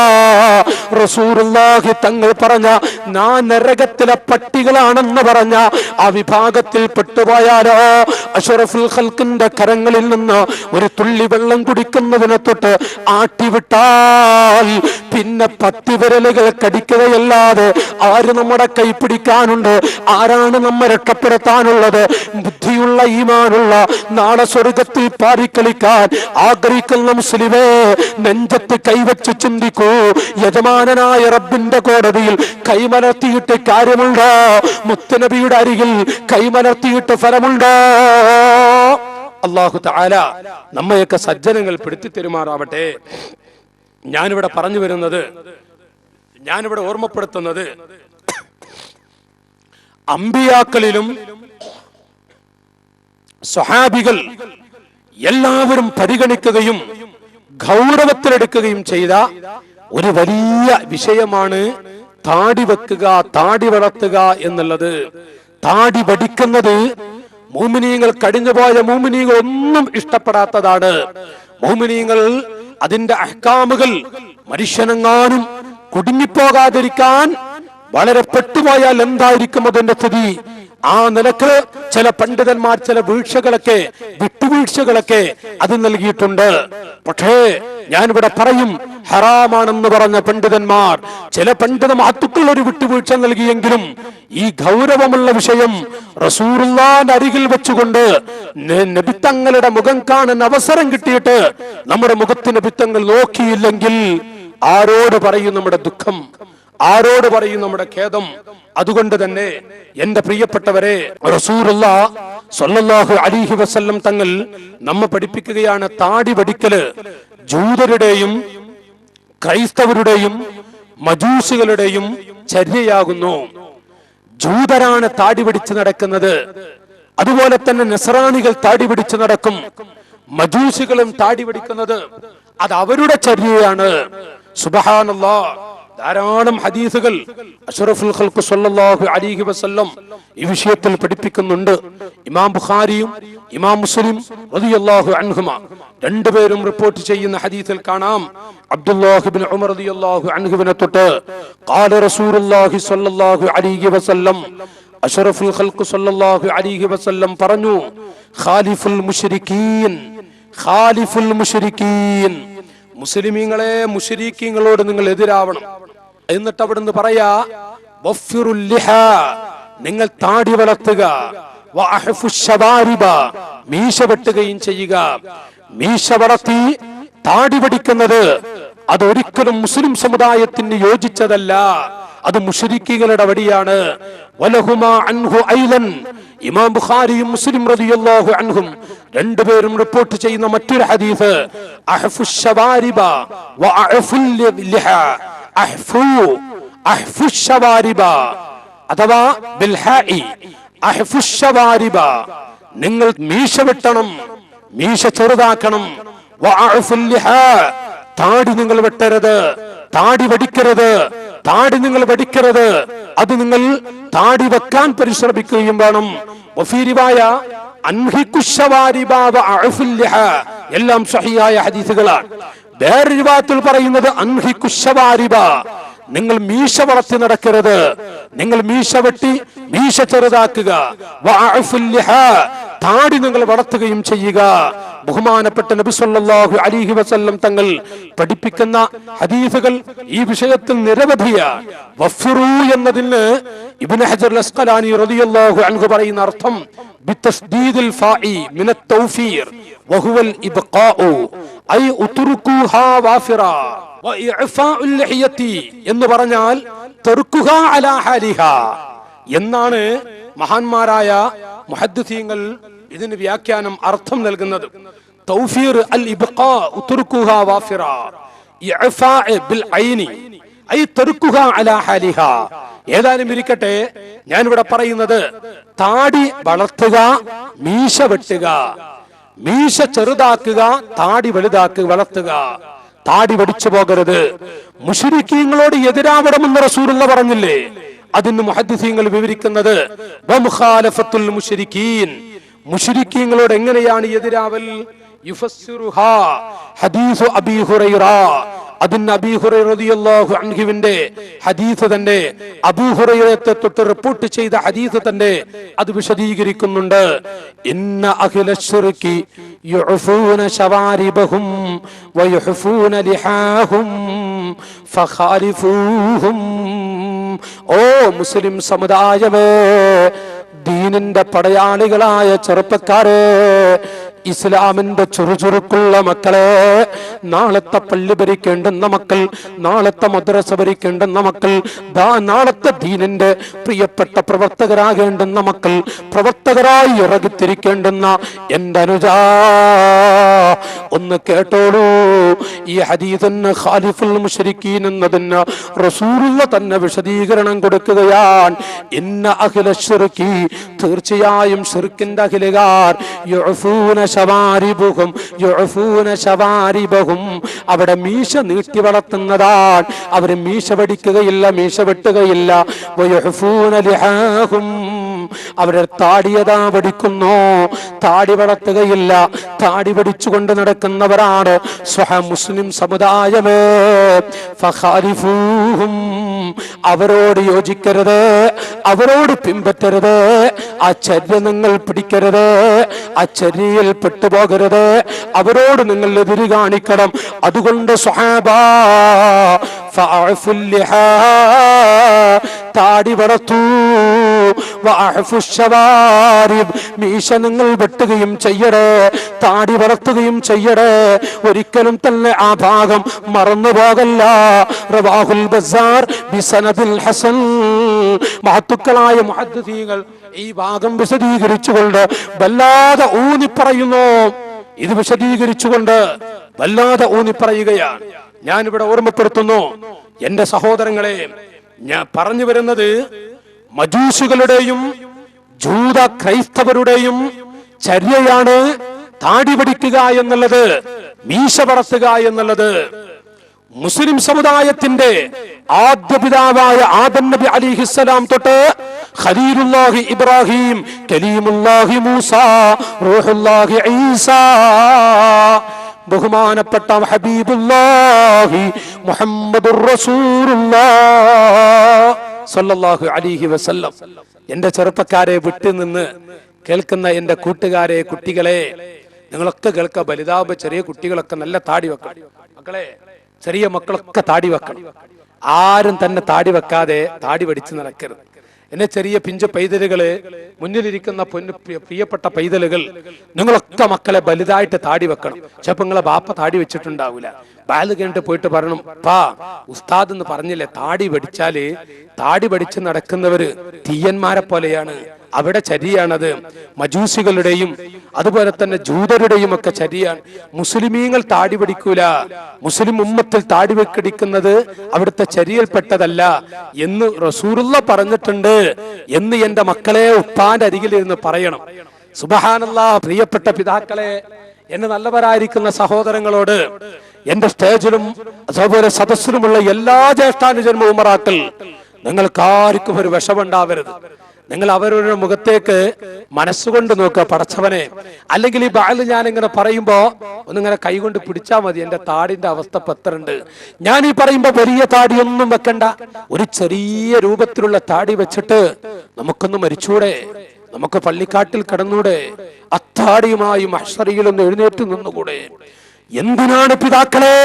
റസൂലുള്ളാഹി തങ്ങൾ പറഞ്ഞ ഞാൻ നരകത്തിലെ പട്ടികളാണെന്ന് പറഞ്ഞ ആ വിഭാഗത്തിൽ പെട്ടുപോയാലോ അഷ്റഫുൽ ഖൽഖിന്റെ കരങ്ങളിൽ നിന്ന് ഒരു തുള്ളി വെള്ളം കുടിക്കുന്നതിനെ തൊട്ട് ആട്ടിവിട്ടാൽ പിന്നെ 10 വിരലുകൾ കടിക്കുകയല്ലാതെ ആര് നമ്മുടെ കൈ പിടിക്കാനുണ്ട്? ആരാണ് നമ്മെ രക്ഷപ്പെടുത്താനുള്ളത്? ബുദ്ധിയുള്ള ഈമാനുള്ള നാളെ സ്വർഗത്തിൽ പാറിക്കളിക്കാൻ ആഗ്രഹിക്കുന്ന മുസ്ലിമേ, നെഞ്ചത്ത് കൈവച്ച് ചിന്തിക്കൂ. യജമാനനായ റബ്ബിന്റെ കോടതിയിൽ കൈമലർത്തിയിട്ട് കാര്യമുണ്ടോ? മുത്തുനബിയുടെ അരികിൽ കൈമലർത്തിയിട്ട് ഫലമുണ്ടോ? അല്ലാഹു തആല നമ്മയൊക്കെ സജ്ജനങ്ങൾ പെടുത്തി തരുമാറാവട്ടെ. ഞാനിവിടെ പറഞ്ഞു വരുന്നത്, ഞാനിവിടെ ഓർമ്മപ്പെടുത്തുന്നത്, അമ്പിയാക്കളിലും സ്വഹാബികൾ എല്ലാവരും പരിഗണിക്കുകയും ഗൗരവത്തിലെടുക്കുകയും ചെയ്ത ഒരു വലിയ വിഷയമാണ് താടി വെക്കുക, താടി വളർത്തുക എന്നുള്ളത്. താടി വടിക്കുന്നത് മുഅ്മിനീങ്ങൾ, കഴിഞ്ഞുപോയ മുഅ്മിനീങ്ങൾ ഒന്നും ഇഷ്ടപ്പെടാത്തതാണ്. മുഅ്മിനീങ്ങൾ അതിന്റെ അഹ്കാമുകൾ മനുഷ്യനെങ്ങാനും കുടുങ്ങിപ്പോകാതിരിക്കാൻ വളരെ പെട്ടുപോയാൽ എന്തായിരിക്കും അതിന്റെ സ്ഥിതി? ആ നിലക്ക് ചില പണ്ഡിതന്മാർ ചില വിട്ടുവീഴ്ചകളൊക്കെ അത് നൽകിയിട്ടുണ്ട്. പക്ഷേ ഞാനിവിടെ പറയും, ഹറാമാണെന്ന് പറഞ്ഞ പണ്ഡിതന്മാർ, ചില പണ്ഡിത മഹത്തുക്കൾ ഒരു വിട്ടുവീഴ്ച നൽകിയെങ്കിലും ഈ ഗൗരവമുള്ള വിഷയം റസൂലുള്ളാഹിന്റെ അരികിൽ വെച്ചുകൊണ്ട് നബിത്തങ്ങളുടെ മുഖം കാണാൻ അവസരം കിട്ടിയിട്ട് നമ്മുടെ മുഖത്തിന് നബിത്തങ്ങൾ നോക്കിയില്ലെങ്കിൽ ആരോട് പറയും നമ്മുടെ ദുഃഖം? ആരോട് പറയും നമ്മുടെ ഖേദം? അതുകൊണ്ട് തന്നെ എന്റെ പ്രിയപ്പെട്ടവരെ, റസൂലുള്ളാഹി സ്വല്ലല്ലാഹു അലൈഹി വസല്ലം തങ്ങൾ നമ്മെ പഠിപ്പിക്കുകയാണ്, താടി വടിക്കല് ജൂതരുടെയും ക്രൈസ്തവരുടെയും മജൂസികളുടെയും ചര്യയാകുന്നു. ജൂതരാണ് താടി പിടിച്ച് നടക്കുന്നത്. അതുപോലെ തന്നെ നസ്രാനികൾ താടി പിടിച്ച് നടക്കും. മജൂസികളും താടി പിടിക്കുന്നത് അത് അവരുടെ ചര്യയാണ്. സുബ്ഹാനല്ലാഹ്, ധാരാളം ഹദീസുകൾ അഷ്റഫുൽ ഖൽഖ് സ്വല്ലല്ലാഹു അലൈഹി വസല്ലം ഈ വിഷയത്തിൽ പഠിപ്പിക്കുന്നുണ്ട്. ഇമാം ബുഖാരിയും ഇമാം മുസ്ലിം റളിയല്ലാഹു അൻഹുമാ രണ്ടുപേരും റിപ്പോർട്ട് ചെയ്യുന്ന ഹദീസിൽ കാണാം, അബ്ദുല്ലാഹ് ഇബ്നു ഉമർ റളിയല്ലാഹു അൻഹുവിനെ തൊട്ട് ഖാല റസൂലുള്ളാഹി സ്വല്ലല്ലാഹു അലൈഹി വസല്ലം, അഷ്റഫുൽ ഖൽഖ് സ്വല്ലല്ലാഹു അലൈഹി വസല്ലം പറഞ്ഞു, ഖാലിഫുൽ മുശ്രിക്കീൻ, ഖാലിഫുൽ മുശ്രിക്കീൻ, മുസ്ലിമീങ്ങളെ മുശ്രിക്കീങ്ങളോട് നിങ്ങൾ എതിരാവണം. എന്നിട്ട് അവിടുന്ന് പറയാ, വഫിറുൽ ലിഹാ, നിങ്ങൾ താടി വളർത്തുക, വഅഹ്ഫുശ് ശവാരിബ, മീശ വെട്ടുകയും ചെയ്യുക. മീശ വളർത്തി താടി പഠിക്കുന്നത് അതൊരിക്കലും മുസ്ലിം സമുദായത്തിന് യോജിച്ചതല്ല, അത് മുശ്രിക്കീങ്ങളുടെ വടിയാണ്. വലഹുമാ അൻഹു ഐലൻ, ഇമാം ബുഖാരിയും മുസ്ലിം റളിയല്ലാഹു അൻഹും രണ്ടുപേരും റിപ്പോർട്ട് ചെയ്യുന്ന മറ്റൊരു ഹദീസ്, അഹ്ഫുശ് ശവാരിബ വഅഹ്ഫുൽ ലിഹാ, അഹ്ഫുശ് ശവാരിബ അഥവാ ബിൽഹാഇ അഹ്ഫുശ് ശവാരിബ, നിങ്ങൾ മീശ വെട്ടണം, മീശ ചെറുതാക്കണം. വഅഹ്ഫുൽ ലിഹാ, താടി നിങ്ങൾ വെട്ടരുത്, താടി വടിക്കരുത്, താടി നിങ്ങൾ വടിക്കരുത്, അത് നിങ്ങൾ താടി വെക്കാൻ പരിശ്രമിക്കുകയും വേണം. വഫീ റിവായ അൻഹിഖുശ് ശവാരിബ വഅഹ്ഫുൽ ലിഹാ, എല്ലാം സ്വഹീഹായ ഹദീസുകളാണ്. വേറെ റിവായത്തിൽ പറയുന്നത് അൻഹിഖുശ് ശവാരിബ, നിങ്ങൾ മീശ വളർത്തി നടക്കരുത്, നിങ്ങൾ മീശ വെട്ടി മീശ ചെറുതാക്കുക. വഅഹ്ഫുൽ ലിഹാ, താടി നിങ്ങൾ വളർത്തുകയും ചെയ്യുക. ബഹുമാനപ്പെട്ട നബി സല്ലല്ലാഹു അലൈഹി വസല്ലം തങ്ങൾ പഠിപ്പിക്കുന്ന ഹദീസുകൾ ഈ വിഷയത്തിൽ നിരവധിയാണ്. വഫിറു എന്നതിന് ഇബ്നു ഹജർ അസ്ഖലാനി റളിയല്ലാഹു അൻഹു പറയുന്ന അർത്ഥം ബിതസ്ദീദിൽ ഫാഇ മിനത് തൗഫീർ വഹുവൽ ഇബ്ഖാഉ ഐ ഉത്റുകുഹാ വാഫിറ വഇഅഫാഉൽ ലിഹ്യതി എന്ന് പറഞ്ഞാൽ തർക്കുഹാ അലാ ഹാലിഹാ എന്നാണ് മഹാന്മാരായ മുഹദ്ദിസീങ്ങൾ ഇതിന് വ്യാഖ്യാനം അർത്ഥം നൽകുന്നത്. തൗഫീർ അൽ ഇബ്ഖാ ഉത്റുകുഹാ വാഫിറ ഇഅഫാ ബിൽ ഐനി ഐ തർക്കുഹാ അലാ ഹാലിഹാ. ഏതാനും ഇരിക്കട്ടെ, ഞാൻ ഇവിടെ പറയുന്നത് താടി വളർത്തുക, മീശ വെട്ടുക, മീശ ചെറുതാക്കുക, താടി വലുതാക്കുക, വളർത്തുക, താടി വടിച്ചു പോകരുത്. മുശ്രിക്കീങ്ങളോട് എതിരാവണമെന്ന് റസൂലുള്ള പറഞ്ഞില്ലേ? അതിന് മുഹദ്ദിസീങ്ങൾ വിവരിക്കുന്നത് വമുഖാലഫത്തുൽ മുശ്രിക്കീൻ, മുശ്രിക്കീങ്ങളോട് എങ്ങനെയാണ് എതിരാവൽ? യുഫസ്സിറുഹാ ഹദീസു അബീ ഹുറൈറ, അതിന് അബീ ഹുറൈറ റളിയല്ലാഹു അൻഹുവിന്റെ ഹദീസ് തന്നെ, അബൂ ഹുറൈറയെ തൊട്ട് റിപ്പോർട്ട് ചെയ്ത ഹദീസ് തന്നെ അത് വിശദീകരിക്കുന്നുണ്ട്. ഇന്ന അഹ്ലശ് ശിർകി യുഅഫൂന ശവാരിബഹും വയുഹഫൂന ലിഹാഹും ഫഖാലിഫൂഹും. ഓ മുസ്ലിം സമുദായമേ, ദീനിന്റെ പടയാളികളായ ചെറുപ്പക്കാരെ, ഇസ്ലാമിന്റെ ചുറുചുറുക്കുള്ള മക്കളെ, നാളത്തെ പള്ളി ഭരിക്കേണ്ടുന്ന മക്കൾ, നാളത്തെ മദ്രസ ഭരിക്കേണ്ടുന്ന മക്കൾ, നാളത്തെ ദീനിന്റെ പ്രിയപ്പെട്ട പ്രവർത്തകരാകേണ്ടുന്ന മക്കൾ, പ്രവർത്തകരായി ഇറങ്ങിത്തിരിക്കേണ്ടുന്ന എന്റെ അനുജാ, ഒന്ന് കേട്ടോളൂ. ഈ ഹദീസിന് ഖാലിഫുൽ മുശ്രിക്കീൻ എന്നതിന് റസൂലുള്ള തന്നെ വിശദീകരണം കൊടുക്കുകയാണ്. ഇന്ന അഹ്ലശ് ശിർകി, തീർച്ചയായും ശിർക്കിന്റെ അഖിലുകാർ, യുഅഫൂന ശവാരിബുഹും യുഅഫൂന ശവാരിബഹും, അവിടെ മീശ നീട്ടി വളർത്തുന്നതാണ്. അവര് മീശ വടിക്കുകയില്ല, മീശ വെട്ടുകയില്ല. വയുഹഫൂന ലിഹാഹും, അവരെ താടിയതാ വടിക്കുന്നു, താടി വളർത്തുകയില്ല, താടി വടിച്ചുകൊണ്ട് നടക്കുന്നവരാണ്. സ്വഹ മുസ്ലിം സമുദായമേ, ഫഖാലിഫൂഹും, അവരോട് യോജിക്കരുത്, അവരോട് പിൻപറ്റരുത്, ആ ചര്യ നിങ്ങൾ പിടിക്കരുത്, ആ ചര്യയിൽ പെട്ടുപോകരുത്, അവരോട് നിങ്ങൾ എതിര് കാണിക്കണം. അതുകൊണ്ട് സ്വഹാബാ ഫഅഫുൽ ലിഹാ, താടി വളർത്തു, വഅഹ്ഫുശ് ശവാരിബ്, മീശ നിങ്ങൾ വെട്ടുകയും ചെയ്യടേ, താടി വളർത്തുകയും ചെയ്യടേ. ഒരിക്കലും തന്നെ ആ ഭാഗം മറന്നുപോകല്ല. റവാഹുൽ ബസാർ ബിസനദിൽ ഹസൻ. മഹത്തുക്കളായ മുഹദ്ദിസീങ്ങൾ ഈ ഭാഗം വിശദീകരിച്ചുകൊണ്ട് വല്ലാതെ ഊന്നി പറയുന്നു. ഇത് വിശദീകരിച്ചുകൊണ്ട് വല്ലാതെ ഊന്നി പറയുകയാണ്. ഞാനിവിടെ ഓർമ്മപ്പെടുത്തുന്നു എന്റെ സഹോദരങ്ങളെ, ഞാൻ പറഞ്ഞു വരുന്നത് മജൂസുകളുടെയും ജൂത ക്രൈസ്തവരുടെയും ചര്യയാണ് താടി പിടിക്കുക എന്നുള്ളത്, മീശ വളർത്തുക എന്നുള്ളത്. മുസ്ലിം സമുദായത്തിന്റെ ആദ്യ പിതാവായ ആദം നബി അലൈഹിസ്സലാം തൊട്ട് ഖലീലുല്ലാഹി ഇബ്രാഹിം, കലീമുല്ലാഹി മൂസ, റൂഹുല്ലാഹി ഈസ, ബഹുമാനപ്പെട്ട ഹബീബുല്ലാഹി മുഹമ്മദുർ റസൂലുള്ളാഹ് സ്വല്ലല്ലാഹു അലൈഹി വസല്ലം. എന്റെ ചെറുപ്പക്കാരെ, വിട്ടുനിന്ന് കേൾക്കുന്ന എന്റെ കൂട്ടുകാരെ, കുട്ടികളെ, നിങ്ങളൊക്കെ കേൾക്കുക. വലുതാവുമ്പോ ചെറിയ കുട്ടികളൊക്കെ നല്ല താടി വെക്കണം. മക്കളെ, ചെറിയ മക്കളൊക്കെ താടി വെക്കണം. ആരും തന്നെ താടി വെക്കാതെ താടി പഠിച്ച് നടക്കരുത്. എന്നെ ചെറിയ പിഞ്ചു പൈതലുകള്, മുന്നിലിരിക്കുന്ന പ്രിയപ്പെട്ട പൈതലുകൾ, നിങ്ങളൊക്കെ മക്കളെ വലുതായിട്ട് താടി വെക്കണം. ചിലപ്പോ നിങ്ങളെ ബാപ്പ താടി വെച്ചിട്ടുണ്ടാവൂല. ബാല് കഴിഞ്ഞിട്ട് പോയിട്ട് പറയണം, പാ ഉസ്താദ് എന്ന് പറഞ്ഞില്ലേ, താടി പഠിച്ചാല് താടി പഠിച്ച് നടക്കുന്നവര് തീയന്മാരെ പോലെയാണ്. അവിടെ ചരിയാണത്. മജൂസികളുടെയും അതുപോലെ തന്നെ ജൂതരുടെയും ഒക്കെ ചരിയാണ്. മുസ്ലിമീങ്ങൾ താടി പഠിക്കൂല. മുസ്ലിം ഉമ്മത്തിൽ താടി വെക്കടിക്കുന്നത് അവിടുത്തെ ചരിയൽപ്പെട്ടതല്ല എന്ന് റസൂലുള്ള പറഞ്ഞിട്ടുണ്ട് എന്ന് എന്റെ മക്കളെ ഉപ്പാന്റെ അരികിലിരുന്ന് പറയണം. സുബ്ഹാനല്ലാഹ്. പ്രിയപ്പെട്ട പിതാക്കളെ, എന്നെ നല്ലവരായിരിക്കുന്ന സഹോദരങ്ങളോട്, എന്റെ സ്റ്റേജിലും അതുപോലെ സദസ്സിലുമുള്ള എല്ലാ ജ്യേഷ്ഠാനുജന്മ ഉമറാക്കൾ, നിങ്ങൾക്കാർക്കും ഒരു വിഷമുണ്ടാവരുത്. നിങ്ങൾ അവരുടെ മുഖത്തേക്ക് മനസ്സുകൊണ്ട് നോക്കുക, പടച്ചവനെ. അല്ലെങ്കിൽ ഈ ബാല് ഞാൻ ഇങ്ങനെ പറയുമ്പോ ഒന്നിങ്ങനെ കൈകൊണ്ട് പിടിച്ചാൽ മതി. എന്റെ താടിന്റെ അവസ്ഥ പത്രണ്ട്. ഞാൻ ഈ പറയുമ്പോ വലിയ താടിയൊന്നും വെക്കണ്ട, ഒരു ചെറിയ രൂപത്തിലുള്ള താടി വെച്ചിട്ട് നമുക്കൊന്ന് മരിച്ചൂടെ? നമുക്ക് പള്ളിക്കാട്ടിൽ കിടന്നൂടെ? അത്താടിയുമായി മഹ്ശറിയിലൊന്ന് എഴുന്നേറ്റ് നിന്നുകൂടെ? എന്തിനാണ് പിതാക്കളെ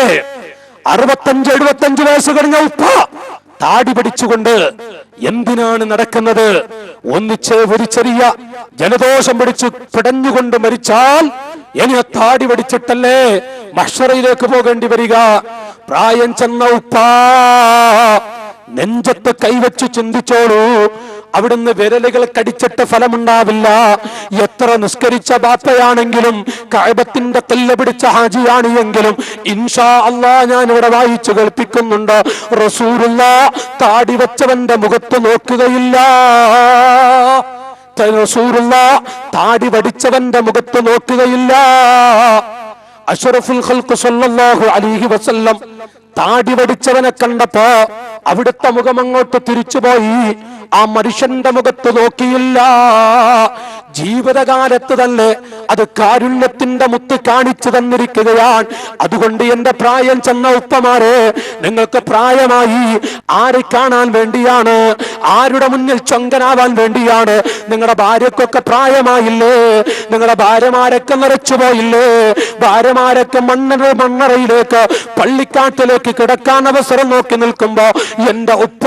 65-75 വയസ്സ് കഴിഞ്ഞ ഉപ്പ താടി പഠിച്ചുകൊണ്ട് എന്തിനാണ് നടക്കുന്നത്? ഒന്നിച്ച് ഒരു ചെറിയ ജലദോഷം പിടിച്ച് പിടഞ്ഞുകൊണ്ട് മരിച്ചാൽ ഇനി താടി പഠിച്ചിട്ടല്ലേ മഹ്ശറയിലേക്ക് പോകേണ്ടി വരിക. പ്രായം ചെന്ന ഉപ്പ നെഞ്ചത്ത് കൈവച്ചു ചിന്തിച്ചോളൂ. അവിടുന്ന് വിരലുകൾ കടിച്ചിട്ട് ഫലമുണ്ടാവില്ല. എത്ര നിസ്കരിച്ച ബാപ്പയാണെങ്കിലും, കഅബത്തിന്റെ കല്ല് പിടിച്ച ഹാജിയാണ് എങ്കിലും, ഇൻഷാ അല്ലാഹ് ഞാൻ ഇവിടെ വായിച്ചു കേൾപ്പിക്കുന്നുണ്ട്, റസൂലുള്ളാഹ് താടി വെച്ചവന്റെ മുഖത്ത് നോക്കുകയില്ല. റസൂലുള്ളാഹ് താടി വടിച്ചവന്റെ മുഖത്ത് നോക്കുകയില്ല. അഷ്റഫുൽ ഖൽഖ് സല്ലല്ലാഹു അലൈഹി വസല്ലം താടി വടിച്ചവനെ കണ്ടപ്പോ അവിടുത്തെ മുഖം അങ്ങോട്ട് തിരിച്ചുപോയി. ആ മനുഷ്യന്റെ മുഖത്ത് നോക്കിയില്ല. ജീവിതകാലത്ത് തന്നെ അത് കാരുണ്യത്തിന്റെ മുത്ത് കാണിച്ചു തന്നിരിക്കുകയാണ്. അതുകൊണ്ട് എന്റെ പ്രായം ചെന്ന ഉപ്പമാരെ, നിങ്ങൾക്ക് പ്രായമായി. ആരെ കാണാൻ വേണ്ടിയാണ്? ആരുടെ മുന്നിൽ ചൊങ്കനാവാൻ വേണ്ടിയാണ്? നിങ്ങളുടെ ഭാര്യക്കൊക്കെ പ്രായമായില്ലേ? നിങ്ങളുടെ ഭാര്യമാരൊക്കെ നിറച്ചുപോയില്ലേ? ഭാര്യമാരൊക്കെ മണ്ണറയിലേക്ക്, പള്ളിക്കാട്ടിലേക്ക് കിടക്കാൻ അവസരം നോക്കി നിൽക്കുമ്പോ എന്റെ ഉപ്പ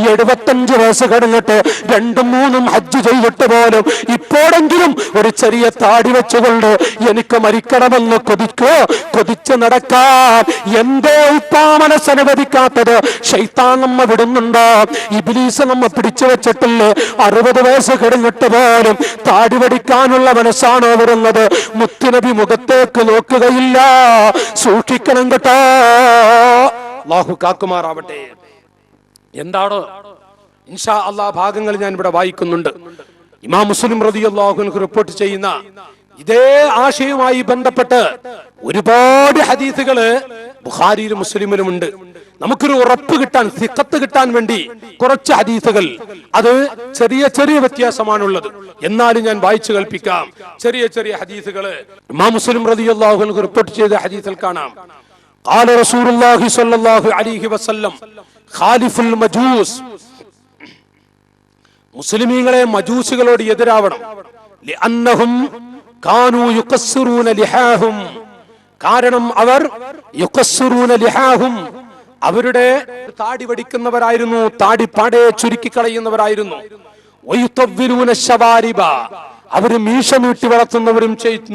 75 വയസ്സ് കഴിഞ്ഞിട്ട് 2-3 ഹജ്ജ് ചെയ്തിട്ട് പോലും ഇപ്പോഴെങ്കിലും ഒരു ചെറിയ താടി വെച്ചുകൊണ്ട് എനിക്ക് മരിക്കണമെന്ന് കൊതിച്ച് നടക്കാൻ എന്തോ ഉപ്പാ മനസ്സനുവദിക്കാത്തത്? ശൈത്താൻ നമ്മ വിടുന്നുണ്ടോ? ഇബ്ലീസ് നമ്മ പിടിച്ചു വെച്ചിട്ടില്ലേ? 60 വയസ്സ് കഴിഞ്ഞിട്ട് പോലും താടി വടിക്കാനുള്ള മനസ്സാണോ വരുന്നത്? മുത്തുനബി മുഖത്തേക്ക് നോക്കുകയില്ല. സൂക്ഷിക്കണം കേട്ടോ. അല്ലാഹു കാക്കുമാറാവട്ടെ. എന്താണോ ഇൻഷാ അല്ലാഹ് ഭാഗങ്ങൾ ഞാൻ ഇവിടെ വായിക്കുന്നുണ്ട്. ഇമാം മുസ്ലിം റളിയല്ലാഹു അൻഹു റിപ്പോർട്ട് ചെയ്യുന്ന ഇതേ ആശയവുമായി ബന്ധപ്പെട്ട് ഒരുപാട് ഹദീസുകള് ബുഖാരിയിലും മുസ്ലിമിലും ഉണ്ട്. നമുക്കൊരു ഉറപ്പ് കിട്ടാൻ, സിഖത്ത് കിട്ടാൻ വേണ്ടി കുറച്ച് ഹദീസുകൾ, അത് ചെറിയ ചെറിയ വ്യത്യാസമാണുള്ളത്, എന്നാലും ഞാൻ വായിച്ചു കേൾപ്പിക്കാം. ചെറിയ ചെറിയ ഹദീസുകള് ഇമാം മുസ്ലിം റളിയല്ലാഹു അൻഹു റിപ്പോർട്ട് ചെയ്ത ഹദീസിൽ കാണാം, ഖാല റസൂലുള്ളാഹി സ്വല്ലല്ലാഹു അലൈഹി വസല്ലം ഖാലിഫുൽ മജൂസ്, മുസ്ലിമീങ്ങളെ മജൂസികളോട് എതിരാവണം. ലിഅന്നഹും കാനൂ യുകസ്സിറൂന ലിഹാഹും, കാരണം അവർ യുകസ്സിറൂന ലിഹാഹും, അവരുടെ താടി വടിക്കുന്നവരായിരുന്നു, താടി പാടെ ചുരുക്കി കളയുന്നവരായിരുന്നു. വയുതവ്വിലൂന ശവാരിബ, അവർ മീശ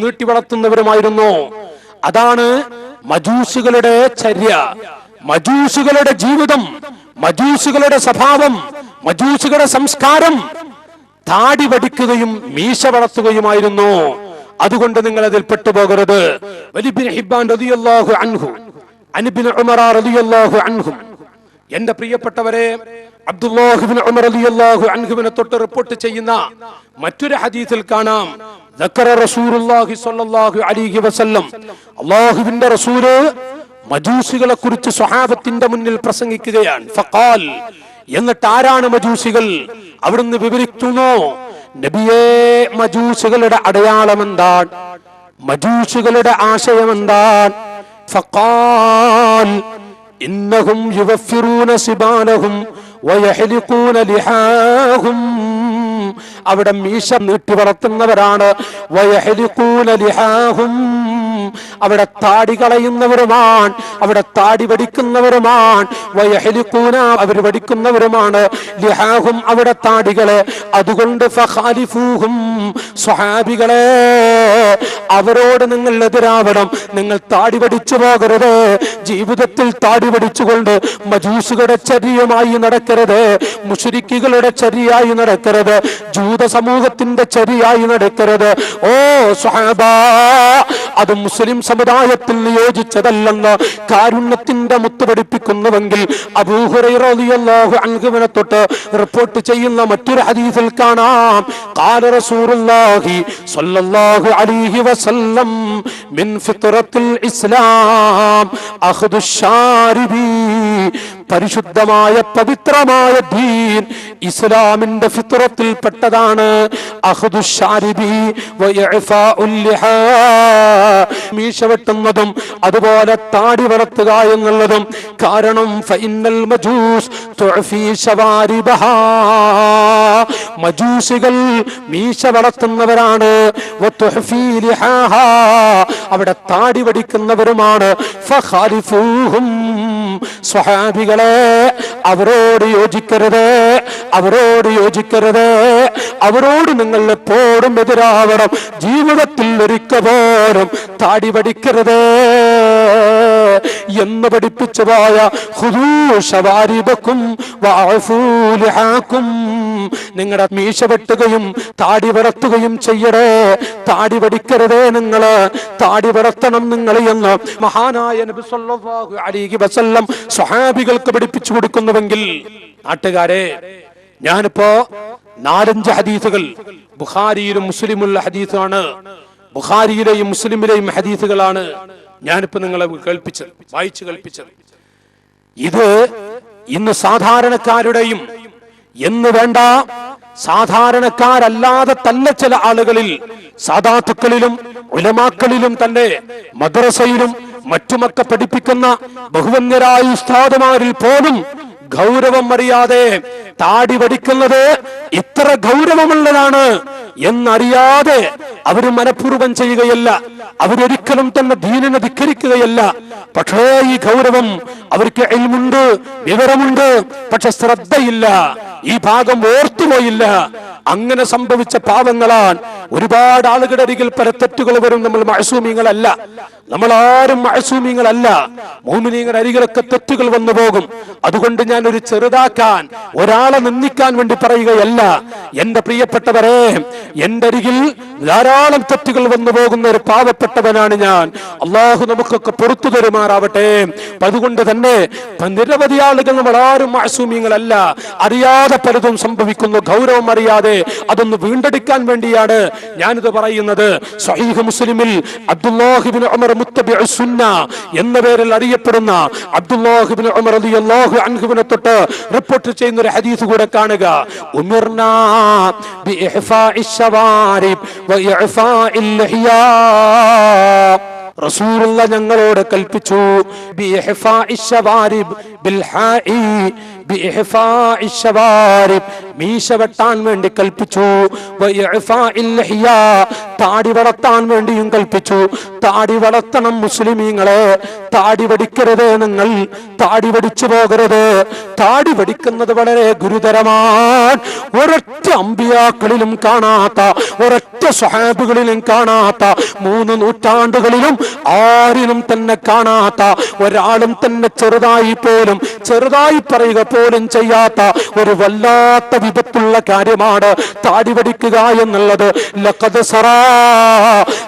നീട്ടി വളർത്തുന്നവരുമായിരുന്നു. അതാണ് മജൂസുകളുടെ ചര്യ, മജൂസുകളുടെ ജീവിതം, മജൂസുകളുടെ സ്വഭാവം, മജൂസുകളുടെ സംസ്കാരം താടി വടിക്കുകയും മീശ വളർത്തുകയുമായിരുന്നു. അതുകൊണ്ട് നിങ്ങൾ അതിൽ പെട്ടുപോകരുത്. വലിബ്നു ഹിബ്ബാൻ റളിയല്ലാഹു അൻഹു അൻഇബ്നു ഉമർ റളിയല്ലാഹു അൻഹു, എന്റെ പ്രിയപ്പെട്ടവരെ, അബ്ദുല്ലാഹ് ഇബ്നു ഉമർ റളിയല്ലാഹു അൻഹുവിനെ തൊട്ട് റിപ്പോർട്ട് ചെയ്യുന്ന മറ്റൊരു ഹദീസിൽ കാണാം, ദക്കറ റസൂലുള്ളാഹി സ്വല്ലല്ലാഹു അലൈഹി വസല്ലം, അല്ലാഹുവിന്റെ റസൂല് മജൂസികളെ കുറിച്ച് സ്വഹാബത്തിന്റെ മുന്നിൽ പ്രസംഗിക്കുകയാണ്. ഫഖാൽ, എന്നിട്ട് ആരാണ് മജൂസികൾ അവിടുന്ന് വിവരിക്കുന്നു. നബിയേ, മജൂസികളുടെ അടയാളം എന്താണ്? മജൂസികളുടെ ആശയം എന്താണ്? ഫഖാൽ ഇന്നഹും യുവഫിറൂന സിബാലഹും വയഹ്ലിഖൂന ലിഹാഹും. അവിടെ മീശ നീട്ടി വളർത്തുന്നവരാണ്. വയഹ്ലിഖൂന ലിഹാഹും, അവിടെ താടി കളയുന്നവരുമാണ്, അവിടെ താടി വടിക്കുന്നവരുമാണ്. വയഹ്ലിഖൂന, അവർ വടിക്കുന്നവരുമാണ്. ലിഹാഹും, അവിടെ താടികളെ. അതുകൊണ്ട് ഫഖാലിഫൂഹും, സ്വഹാബികളെ അവരോട് നിങ്ങൾ എതിരാവണം. നിങ്ങൾ താടി വടിച്ചു പോകരുത്. ജീവിതത്തിൽ താടി വടിച്ചുകൊണ്ട് മജൂസുകളുടെ ചര്യമായി നടക്കരുത്, മുശ്രിക്കുകളുടെ ചര്യയായി നടക്കരുത്, ജൂത സമൂഹത്തിന്റെ ചര്യയായി നടക്കരുത്. ഓ സ്വഹാബ, അത് മുസ്ലിം സമുദായത്തിൽ നിയോജിച്ചതല്ലെന്ന് കാരുണ്യത്തിന്റെ മുത്ത് പഠിപ്പിക്കുന്നുവെങ്കിൽ അബൂ ഹുറൈറ റളിയല്ലാഹു അൻഹുവിനെ തൊട്ട് റിപ്പോർട്ട് ചെയ്യുന്ന മറ്റൊരു ഹദീസിൽ കാണാം, ഖാല റസൂലുള്ളാഹി സ്വല്ലല്ലാഹു അലൈഹി വസല്ലം മിൻ ഫിത്രത്തിൽ ഇസ്ലാം അഖ്ദു ശാരിബി. പരിശുദ്ധമായ പവിത്രമായ ദീൻ ഇസ്ലാമിന്റെ ഫിത്രത്തിൽ പെട്ടതാണ് അഖ്ദു ശാരിബി വഇഫാഉൽ ലിഹാ. മീശ വെട്ടുന്നതും അതുപോലെ താടി വളർത്തുക എന്നുള്ളതും. കാരണം ഫഇന്നൽ മജൂസ് തുഅഫി ശവാരിബഹാ, മജൂസികൾ മീശ വളർത്തുന്നവരാണ്. വതുഅഫി ലിഹാഹാ, അവിടെ താടി വടിക്കുന്നവരുമാണ്. ഫഖാലിഫൂഹും, സ്വഹാബികളെ അവരോട് യോജിക്കരുത്, അവരോട് യോജിക്കരുത്. അവരോട് നിങ്ങൾ എപ്പോഴും എതിരാവണം. ജീവിതത്തിൽ ഒരിക്കൽ പോലും താടി വടിക്കരുത് എന്ന് പഠിപ്പിച്ചു പോയ ഖുദൂ ശവാരിബക്കും വഅഫൂ ലിഹാക്കും. നിങ്ങളുടെ മീശ വെട്ടുകയും താടി വളർത്തുകയും ചെയ്യടേ, താടി വടിക്കരുതേ നിങ്ങള്, താടി വളർത്തണം നിങ്ങൾ എന്ന് മഹാനായ നബി സല്ലല്ലാഹു അലൈഹി വസല്ലം സ്വഹാബികൾക്ക് പഠിപ്പിച്ചു കൊടുക്കുന്നുവെങ്കിൽ, നാട്ടുകാരെ, ഞാനിപ്പോ 4-5 ഹദീസുകൾ ബുഖാരിയിലും മുസ്ലിമുള്ള ഹദീസാണ്, ബുഖാരിയിലെയും മുസ്ലിമിലെയും ഹദീസുകളാണ് ഞാനിപ്പോ നിങ്ങളെ കേൾപ്പിച്ചത്, വായിച്ചു കേൾപ്പിച്ചത്. ഇത് ഇന്ന് സാധാരണക്കാരുടെയും എന്ന് വേണ്ട സാധാരണക്കാരല്ലാതെ തന്നെ ചില ആളുകളിൽ, സാദാത്തുക്കളിലും ഉലമാക്കളിലും തന്നെ മദ്രസയിലും മറ്റുമൊക്കെ പഠിപ്പിക്കുന്ന ബഹുവന്യരായ ഉസ്താദുമാരിൽ പോലും ഗൗരവം അറിയാതെ താടി വടിക്കുന്നത് ഇത്ര ഗൗരവമുള്ളതാണ് എന്നറിയാതെ അവര് മനഃപൂർവ്വം ചെയ്യുകയല്ല, അവരൊരിക്കലും തന്നെ ദീനിനെ ധിക്കരിക്കുകയല്ല. പക്ഷേ ഈ ഗൗരവം അവർക്ക് ഇൽമുണ്ട്, വിവരമുണ്ട്, പക്ഷെ ശ്രദ്ധയില്ല, ഈ ഭാഗം ഓർത്തുപോയില്ല. അങ്ങനെ സംഭവിച്ച പാവങ്ങളാണ്. ഒരുപാട് ആളുകളുടെ അരികിൽ പല തെറ്റുകൾ വരും. നമ്മൾ മഅസൂമിങ്ങളല്ല, നമ്മളാരും മഅസൂമിങ്ങളല്ല. മുഅ്മിനീങ്ങളുടെ അരികിലൊക്കെ തെറ്റുകൾ വന്നു പോകും. അതുകൊണ്ട് ഞാൻ ഒരു ചെറുതാക്കാൻ, ഒരാളെ നിന്ദിക്കാൻ വേണ്ടി പറയുകയല്ല. എന്റെ പ്രിയപ്പെട്ടവരെ, എന്റെ അരികിൽ ധാരാളം തെറ്റുകൾ വന്നു പോകുന്ന ഒരു പാവപ്പെട്ടവനാണ് ഞാൻ. അള്ളാഹു നമുക്കൊക്കെ പുറത്തു തരുമാറാവട്ടെ. അതുകൊണ്ട് തന്നെ നിരവധി ആളുകൾ നമ്മളാരും മഅസൂമിങ്ങളല്ല. അറിയാതെ പലതും സംഭവിക്കുന്നു, ഗൗരവം അറിയാതെ. അതൊന്ന് വീണ്ടെടുക്കാൻ വേണ്ടിയാണ് ഞാനിത് പറയുന്നത്. സ്വഹീഹ് മുസ്ലിമിൽ അബ്ദുല്ലാഹ് ഇബ്നു ഉമർ മുത്തബിഉ സുന്ന എന്ന പേരിൽ അറിയപ്പെടുന്ന അബ്ദുല്ലാഹ് ഇബ്നു ഉമർ റളിയല്ലാഹു അൻഹുവിനെ തൊട്ട് റിപ്പോർട്ട് ചെയ്യുന്ന ഒരു ഹദീസ് കൂടെ കാണുക. ഉമിർനാ ബിഇഹ്ഫാഇ ശവാരിബ് വഇഇഫാഇൽ ലഹിയാ. റസൂലുള്ള ഞങ്ങളോട് കൽപ്പിച്ചു, ബിഇഹ്ഫാഇ ശവാരിബ് ബിൽഹാഇ, ബിഇഹ്ഫാഇ ശവാരിബ്, മീശ വെട്ടാൻ വേണ്ടി കൽപ്പിച്ചു. വഇഇഫാഇൽ ലഹിയാ, താടി വളർത്താൻ വേണ്ടിയും കൽപ്പിച്ചു. താടി വളർത്തണം മുസ്ലിമീങ്ങളെ, താടി വടിക്കരുത് നിങ്ങൾ, താടി വടിച്ചു പോകരുത്. താടി വടിക്കുന്നത് വളരെ ഗുരുതരമാണ്. ഒരൊറ്റ അമ്പിയാക്കളിലും കാണാത്ത, ഒരൊറ്റ സ്വഹാബികളിലും കാണാത്ത, 3 നൂറ്റാണ്ടുകളിലും ആരിലും തന്നെ കാണാത്ത, ഒരാളും തന്നെ ചെറുതായി പറയുക പോലും ചെയ്യാത്ത ഒരു വല്ലാത്ത വിപത്തുള്ള കാര്യമാണ് താടി വടിക്കുക എന്നുള്ളത്. ലഖദ് സറാ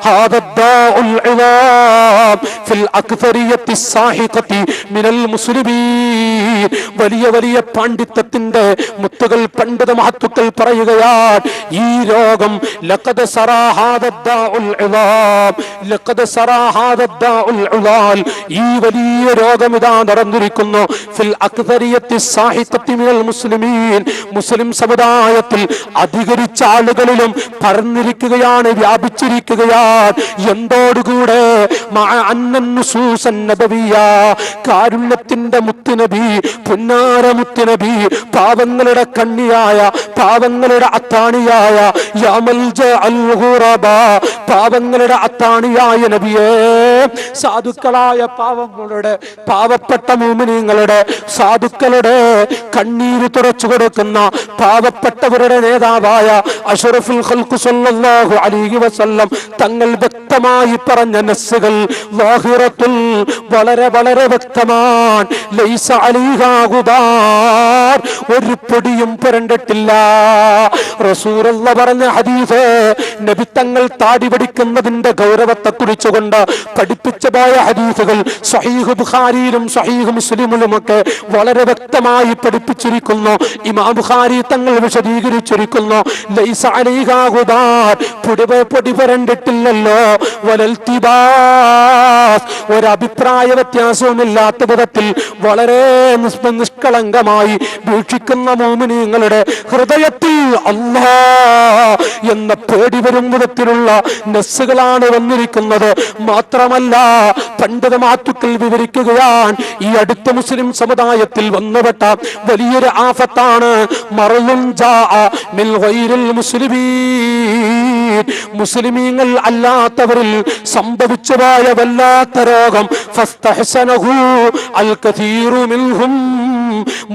ഹാദാ ദാഉൽ ഇളാം ഫിൽ അക്തരിയത്തി സാഹിഖത്തി മിനൽ മുസ്ലിമീൻ. വലിയ വലിയ പാണ്ഡിത്യത്തിന്റെ മുത്തുകൾ പണ്ഡിത മഹത്തുക്കൾ പറയുകയാണ്, ഈ രോഗം ലഖദ് സറാ ഹാദാ ദാഉൽ ഇളാം, ലഖദ് സറാ ഹാദാ ദാഉൽ ഇളാൽ, ഈ വലിയ രോഗം ഇതാ നടന്നിരിക്കുന്നു ഫിൽ അക്തരിയത്തി സാഹിത്യത്തി മിനൽ മുസ്ലിമീൻ, മുസ്ലിം സമുദായത്തിൽ അധികരിച്ച ആളുകളിലും പരന്നിരിക്കുകയാണ്, വ്യാപിച്ചിരിക്കുകയാണ്. എന്തോടുകൂടെ കാരുണ്യത്തിന്റെ മുത്തുനബി, പുന്നാര മുത്തുനബി, പാവങ്ങളുടെ കണ്ണിയായ, പാവങ്ങളുടെ അത്താണിയായ, പാവങ്ങളുടെ അത്താണിയായ നബിയെ, സാധുക്കളായ പാവങ്ങളുടെ, പാവപ്പെട്ട മുഅ്മിനീങ്ങളുടെ, സാധുക്കളുടെ കണ്ണീര് തുടച്ചു കൊടുക്കുന്ന പാവപ്പെട്ടവരുടെ നേതാവായ അഷ്റഫുൽ ഖൽഖ് സല്ലല്ലാഹു അലൈഹി വസല്ലം തങ്ങൾ വ്യക്തമായി പറഞ്ഞ നസ്സുകൾ ളാഹിറത്തുൽ, വളരെ വളരെ വ്യക്തമാണ്. ലൈസ അലൈഹാ ഗുബാർ, ഒരു പൊടിയും പുരണ്ടിട്ടില്ല. റസൂലുള്ളാഹി പറഞ്ഞ ഹദീസ്, നബി തങ്ങൾ താടി പഠിക്കുന്നതിന്റെ ഗൗരവത്തെ കുറിച്ചുകൊണ്ട് പഠിപ്പിച്ചു പോയ ഹദീസുകൾ സ്വഹീഹ് ബുഖാരിയിലും സ്വഹീഹ് മുസ്ലിമിലുമൊക്കെ വളരെ വ്യക്തമായി പഠിപ്പിച്ചിരിക്കുന്നു. ഇമാം ബുഖാരി തങ്ങൾ വിശദീകരിച്ചിരിക്കുന്നു, ലൈസ അലൈഹാ ഗുബാർ, പൊടി പുരണ്ടിട്ടില്ലല്ലോ, വലൽതിബാസ്, ഒരഭിപ്രായ വ്യത്യാസവുമില്ലാത്ത വിധത്തിൽ വളരെ നിഷ്കളങ്കമായി വീക്ഷിക്കുന്ന മുഅ്മിനീങ്ങളുടെ ഹൃദയത്തിൽ അല്ലാഹ് എന്ന പേടി വരും വിധത്തിലുള്ള നസ്സുകളാണ് വന്നിരിക്കുന്നത്. മാത്രമല്ല പണ്ഡിത മഹത്തുക്കൾ വിവരിക്കുകയാണ്, ഈ അടുത്ത മുസ്ലിം സമുദായത്തിൽ വന്നുപെട്ട വലിയൊരു ആഫത്താണ് മറളുൻ ജാഅ മിൻ ഗൈറിൽ മുസ്ലിമീൻ, മുസ്ലിമീങ്ങൾ അല്ലാത്തവരിൽ സംഭവിച്ചു പോയ വല്ലാത്ത രോഗം. ഫസ്തഹ്സനഹു അൽ കസീറു മിൻഹും,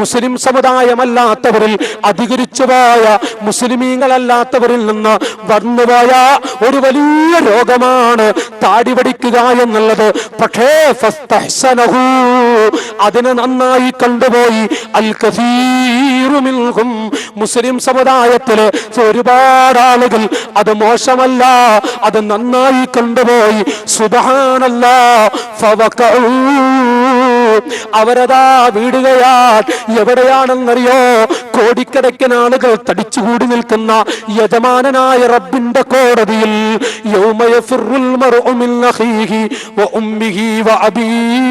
മുസ്ലിം സമുദായമല്ലാത്തവരിൽ അധികരിച്ചു പോയ, മുസ്ലിമീങ്ങളല്ലാത്തവരിൽ നിന്ന് വന്നുപോയ ഒരു വലിയ രോഗമാണ് താടി പഠിക്കുക എന്നുള്ളത്. പക്ഷേ ഫസ്തഹ്സനഹു, അതിനെ നന്നായി കണ്ടുപോയി അൽ കസീറു മിൻഹും, മുസ്ലിം സമുദായത്തിലെ ഒരുപാട് ആളുകൾ അത് മോശമല്ല, അത് നന്നായി കണ്ടുപോയി. സുബ്ഹാനല്ലാഹ്, ഫവഖഉ, അവരതാ വീടുകയാണ്. എവിടെയാണെന്നറിയോ? കോടിക്കണക്കിന് ആളുകൾ തടിച്ചുകൂടി നിൽക്കുന്ന യജമാനനായ റബ്ബിന്റെ കോടതിയിൽ. യൗമ യഫിറുൽ മർഉ മിൻ അഖീഹി വ ഉമ്മിഹി വ അബീഹി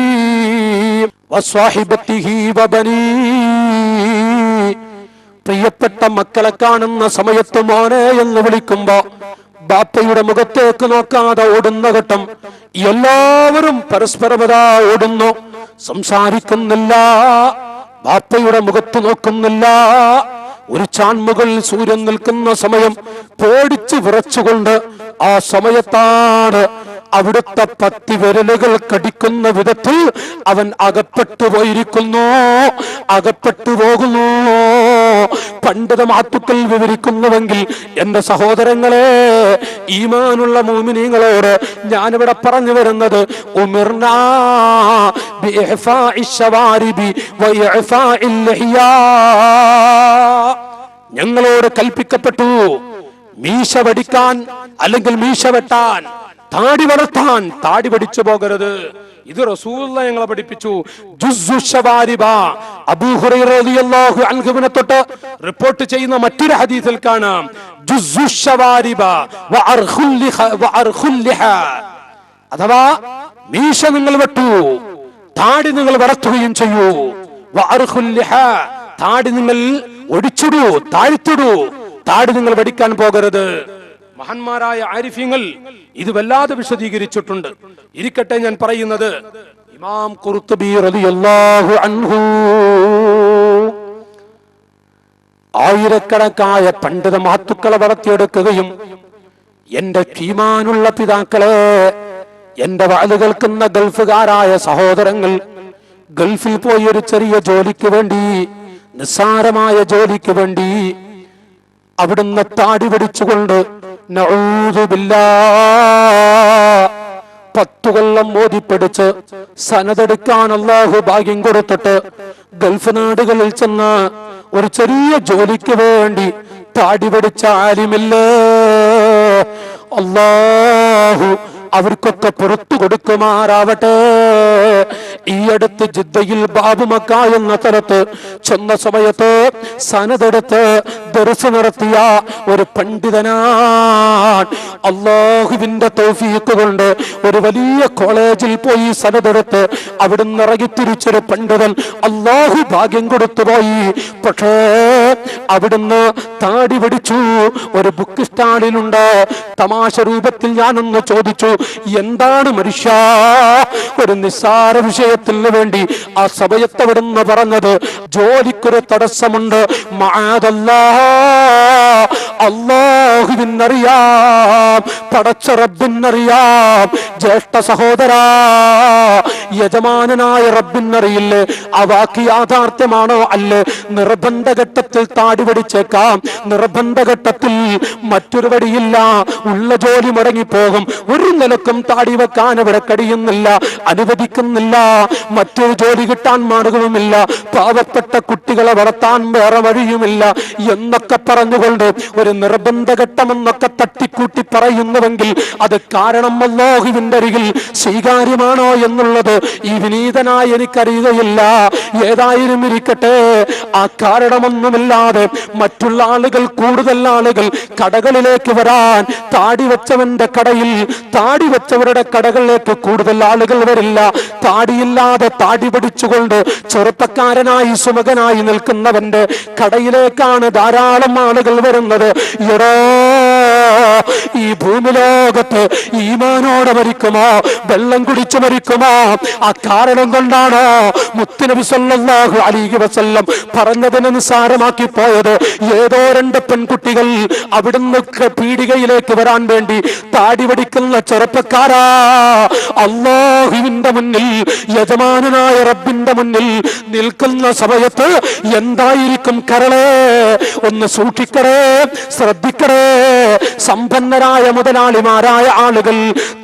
വ സ്വഹിബതിഹി വ ബനീഹി. പ്രിയപ്പെട്ട മക്കളെ കാണുന്ന സമയത്ത് മോനെ എന്ന് വിളിക്കുമ്പോ ബാപ്പയുടെ മുഖത്തേക്ക് നോക്കാതെ ഓടുന്ന ഘട്ടം. എല്ലാവരും പരസ്പരമതാ ഓടുന്നു, സംസാരിക്കുന്നില്ല, ബാപ്പയുടെ മുഖത്ത് നോക്കുന്നില്ല. ഒരു ചാൺമുകൾ സൂര്യൻ നിൽക്കുന്ന സമയം പേടിച്ച് വിറച്ചുകൊണ്ട് ആ സമയത്താണ് അവിടുത്തെ 10 വിരലുകൾ കടിക്കുന്ന വിധത്തിൽ അവൻ അകപ്പെട്ടു പോയിരിക്കുന്നു, അകപ്പെട്ടു പോകുന്നു. പണ്ഡിത മഹത്തുക്കൾ വിവരിക്കുന്നുവെങ്കിൽ എന്റെ സഹോദരങ്ങളെ, ഈമാനുള്ള മുഅ്മിനീങ്ങളോട് ഞാനിവിടെ പറഞ്ഞു വരുന്നത്, ഉമിർനാ ബിഇഹ്ഫാഇ ശവാരിബി വഇഹ്ഫാഇൽ ലഹിയാ, ഞങ്ങളോട് കൽപ്പിക്കപ്പെട്ടു മീശ വടിക്കാൻ, അല്ലെങ്കിൽ മീശ വെട്ടാൻ, താടി വളർത്താൻ, താടി പഠിച്ചു പോകരുത്. ഇത് റസൂലുള്ളാഹി ഞങ്ങളെ പഠിപ്പിച്ചു. ജുസ്സു ശവാരിബ, അബൂ ഹുറൈറ റളിയല്ലാഹു അൻഹുവിനെ തൊട്ട് റിപ്പോർട്ട് ചെയ്യുന്ന മറ്റൊരു ഹദീസിൽ കാണാം, ജുസ്സു ശവാരിബ വഅർഖുൽ ലിഹാ, അഥവാ മീശ നിങ്ങൾ വെട്ടൂ, താടി നിങ്ങൾ വളർത്തുകയും ചെയ്യൂ. വഅർഖുൽ ലിഹാ, താടി നിങ്ങൾ ഒടിച്ചിടൂ, താഴ്ത്തിടൂ, താടി നിങ്ങൾ വടിക്കാൻ പോകരുത്. മഹാന്മാരായ ആരിഫീങ്ങൾ ഇത് വല്ലാതെ വിശദീകരിച്ചിട്ടുണ്ട്. ഇരിക്കട്ടെ, ഞാൻ പറയുന്നത് ഇമാം ഖുർത്തുബി റളിയല്ലാഹു അൻഹു ആയിരക്കണക്കായ പണ്ഡിത മഹത്തുക്കളെ വളർത്തിയെടുക്കുകയും, എന്റെ ഈമാനുള്ള പിതാക്കളെ, എന്റെ വാല് കേൾക്കുന്ന ഗൾഫുകാരായ സഹോദരങ്ങൾ, ഗൾഫിൽ പോയി ഒരു ചെറിയ ജോലിക്ക് വേണ്ടി, നിസ്സാരമായ ജോലിക്ക് വേണ്ടി അവിടുന്ന് താടി പിടിച്ചുകൊണ്ട് നഊദു ബില്ലാഹ് 10 കൊല്ലം മോദിപ്പിടിച്ച് സനതെടുക്കാൻ അല്ലാഹു ഭാഗ്യം കൊടുത്തിട്ട് ഗൾഫ് നാടുകളിൽ ചെന്ന് ഒരു ചെറിയ ജോലിക്ക് വേണ്ടി താടി പിടിച്ച ആലിമില്ലേ, അല്ലാഹു അവർക്കൊക്കെ പുറത്തു കൊടുക്കുമാറാവട്ടെ. ഈ അടുത്ത് ജിദ്ദയിൽ ബാബുമക്ക എന്ന സ്ഥലത്ത് ചെന്ന സമയത്ത് സനതെടുത്ത് ദർസ് നടത്തിയ ഒരു പണ്ഡിതനാണ്. അല്ലാഹുവിന്റെ തൗഫീഖ് കൊണ്ട് ഒരു വലിയ കോളേജിൽ പോയി സനതെടുത്ത് അവിടുന്ന് ഇറങ്ങി തിരിച്ചൊരു പണ്ഡിതൻ അല്ലാഹു ഭാഗ്യം കൊടുത്തു പോയി. പക്ഷേ അവിടുന്ന് താടി പിടിച്ചു. ഒരു ബുക്ക് സ്റ്റാളിലുണ്ട്. തമാശ രൂപത്തിൽ ഞാനൊന്ന് ചോദിച്ചു, എന്താണ് മനുഷ്യ ഒരു നിസ്സാര വിഷയത്തിന് വേണ്ടി ആ സമയത്ത് അവിടുന്ന് പറഞ്ഞത്, ജോലിക്കൊരു തടസ്സമുണ്ട്, അല്ലാഹുവിനറിയാം, പടച്ച റബ്ബിനറിയാം. ജ്യേഷ്ഠ സഹോദരാ, യജമാനനായ റബ്ബിനറിയില്ലേ ആ വാക്ക് യാഥാർത്ഥ്യമാണോ അല്ലേ? നിർബന്ധ ഘട്ടത്തിൽ താടി പിടിച്ചേക്കാം, നിർബന്ധ ഘട്ടത്തിൽ മറ്റൊരു വഴിയില്ല, ഉള്ള ജോലി മുടങ്ങിപ്പോകും. ഒരു നിലക്കും താടി വെക്കാൻ അവിടെ കഴിയുന്നില്ല, അനുവദിക്കുന്നില്ല. മറ്റൊരു ജോലി കിട്ടാൻ മാർഗവുമില്ല, പാവപ്പെട്ട കുട്ടികളെ വളർത്താൻ വേറെ വഴിയുമില്ല എന്നൊക്കെ പറഞ്ഞുകൊണ്ട് ഒരു നിർബന്ധ ഘട്ടമെന്നൊക്കെ തട്ടിക്കൂട്ടി പറയുന്നുവെങ്കിൽ അത് കാരണം അല്ലാഹുവിന്റെ അരികിൽ സ്വീകാര്യമാണോ എന്നുള്ളത് ഈ വിനീതനായി എനിക്കറിയുകയില്ല. ഏതായാലും ഇരിക്കട്ടെ, ആ കാരണമൊന്നുമില്ലാതെ മറ്റുള്ള ആളുകൾ, കൂടുതൽ ആളുകൾ കടകളിലേക്ക് വരാൻ, താടി വെച്ചവന്റെ കടയിൽ, താടി വെച്ചവരുടെ കടകളിലേക്ക് കൂടുതൽ ആളുകൾ വരില്ല. താടിയില്ലാതെ താടി പിടിച്ചുകൊണ്ട് ചെറുപ്പക്കാരനായി സുമകനായി നിൽക്കുന്നവന്റെ കടയിലേക്കാണ് ധാരാളം ആളുകൾ വരുന്നത്. എടോ, ഈ ഭൂമിലോകത്ത് ഈമാനോടെ മരിക്കുമോ, വെള്ളം കുടിച്ചു മരിക്കുമോ? ആ കാരണം കൊണ്ടാണോ മുത്തുനബി സല്ലല്ലാഹു അലൈഹി വസല്ലം പറഞ്ഞതിനെ നിസ്സാരമാക്കി പോയത്? ഏതോ രണ്ട് പെൺകുട്ടികൾ അവിടുന്ന് പീടികയിലേക്ക് വരാൻ വേണ്ടി താടി പിടിക്കുന്ന ചെറുപ്പക്കാരാ, അല്ലാഹുവിന്റെ മുന്നിൽ, യജമാനനായ റബ്ബിന്റെ മുന്നിൽ നിൽക്കുന്ന സമയത്ത് എന്തായിരിക്കും കരളെ? ഒന്ന് സൂക്ഷിക്കണേ, ശ്രദ്ധിക്കണേ. സമ്പന്നരായ മുതലാളിമാരായ ആളുകൾ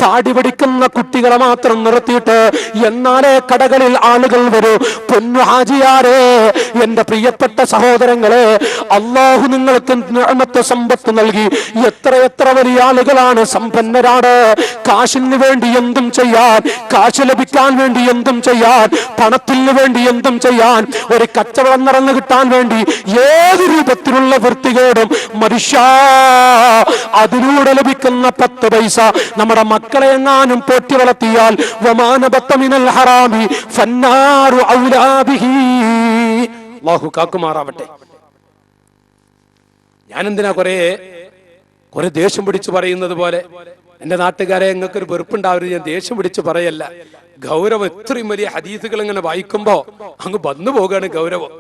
താടി പിടിക്കുന്ന കുട്ടികളെ മാത്രം നിർത്തിയിട്ട് എന്നാലേ കടകളിൽ ആളുകൾ വരൂ. പൊന്നു ഹാജിയാരെ, എന്റെ പ്രിയപ്പെട്ട സഹോദരങ്ങളെ, അല്ലാഹു നിങ്ങൾക്ക് നിഅമത്ത് സമ്പത്ത് നൽകി. എത്ര വലിയ ആളുകളാണ് സമ്പന്നരാണ്. കാശിന് വേണ്ടി എന്തും ചെയ്യാൻ, കാശ് ലഭിക്കാൻ വേണ്ടി എന്തും ചെയ്യാൻ, പണത്തിന് വേണ്ടി എന്തും ചെയ്യാൻ, ഒരു കച്ചവടം നടന്നു കിട്ടാൻ വേണ്ടി ഏത് രൂപത്തിലുള്ള വൃത്തികേടും മനുഷ്യ അതിലൂടെ ലഭിക്കുന്ന 10 പൈസ നമ്മുടെ മക്കളെ എങ്ങാനും പോറ്റി വളർത്തിയാൽ അല്ലാഹു കാക്കുമാറാവട്ടെ. ഞാനെന്തിനാ കുറെ ദേഷ്യം പിടിച്ചു പറയുന്നത് പോലെ? എന്റെ നാട്ടുകാരെ, നിങ്ങൾക്കൊരു വെറുപ്പുണ്ടാവരുത്, ഞാൻ ദേഷ്യം പിടിച്ച് പറയല്ല. ഗൗരവം, ഇത്രയും വലിയ ഹദീസുകൾ ഇങ്ങനെ വായിക്കുമ്പോ അങ്ങ് വന്നു പോകുകയാണ് ഗൗരവം.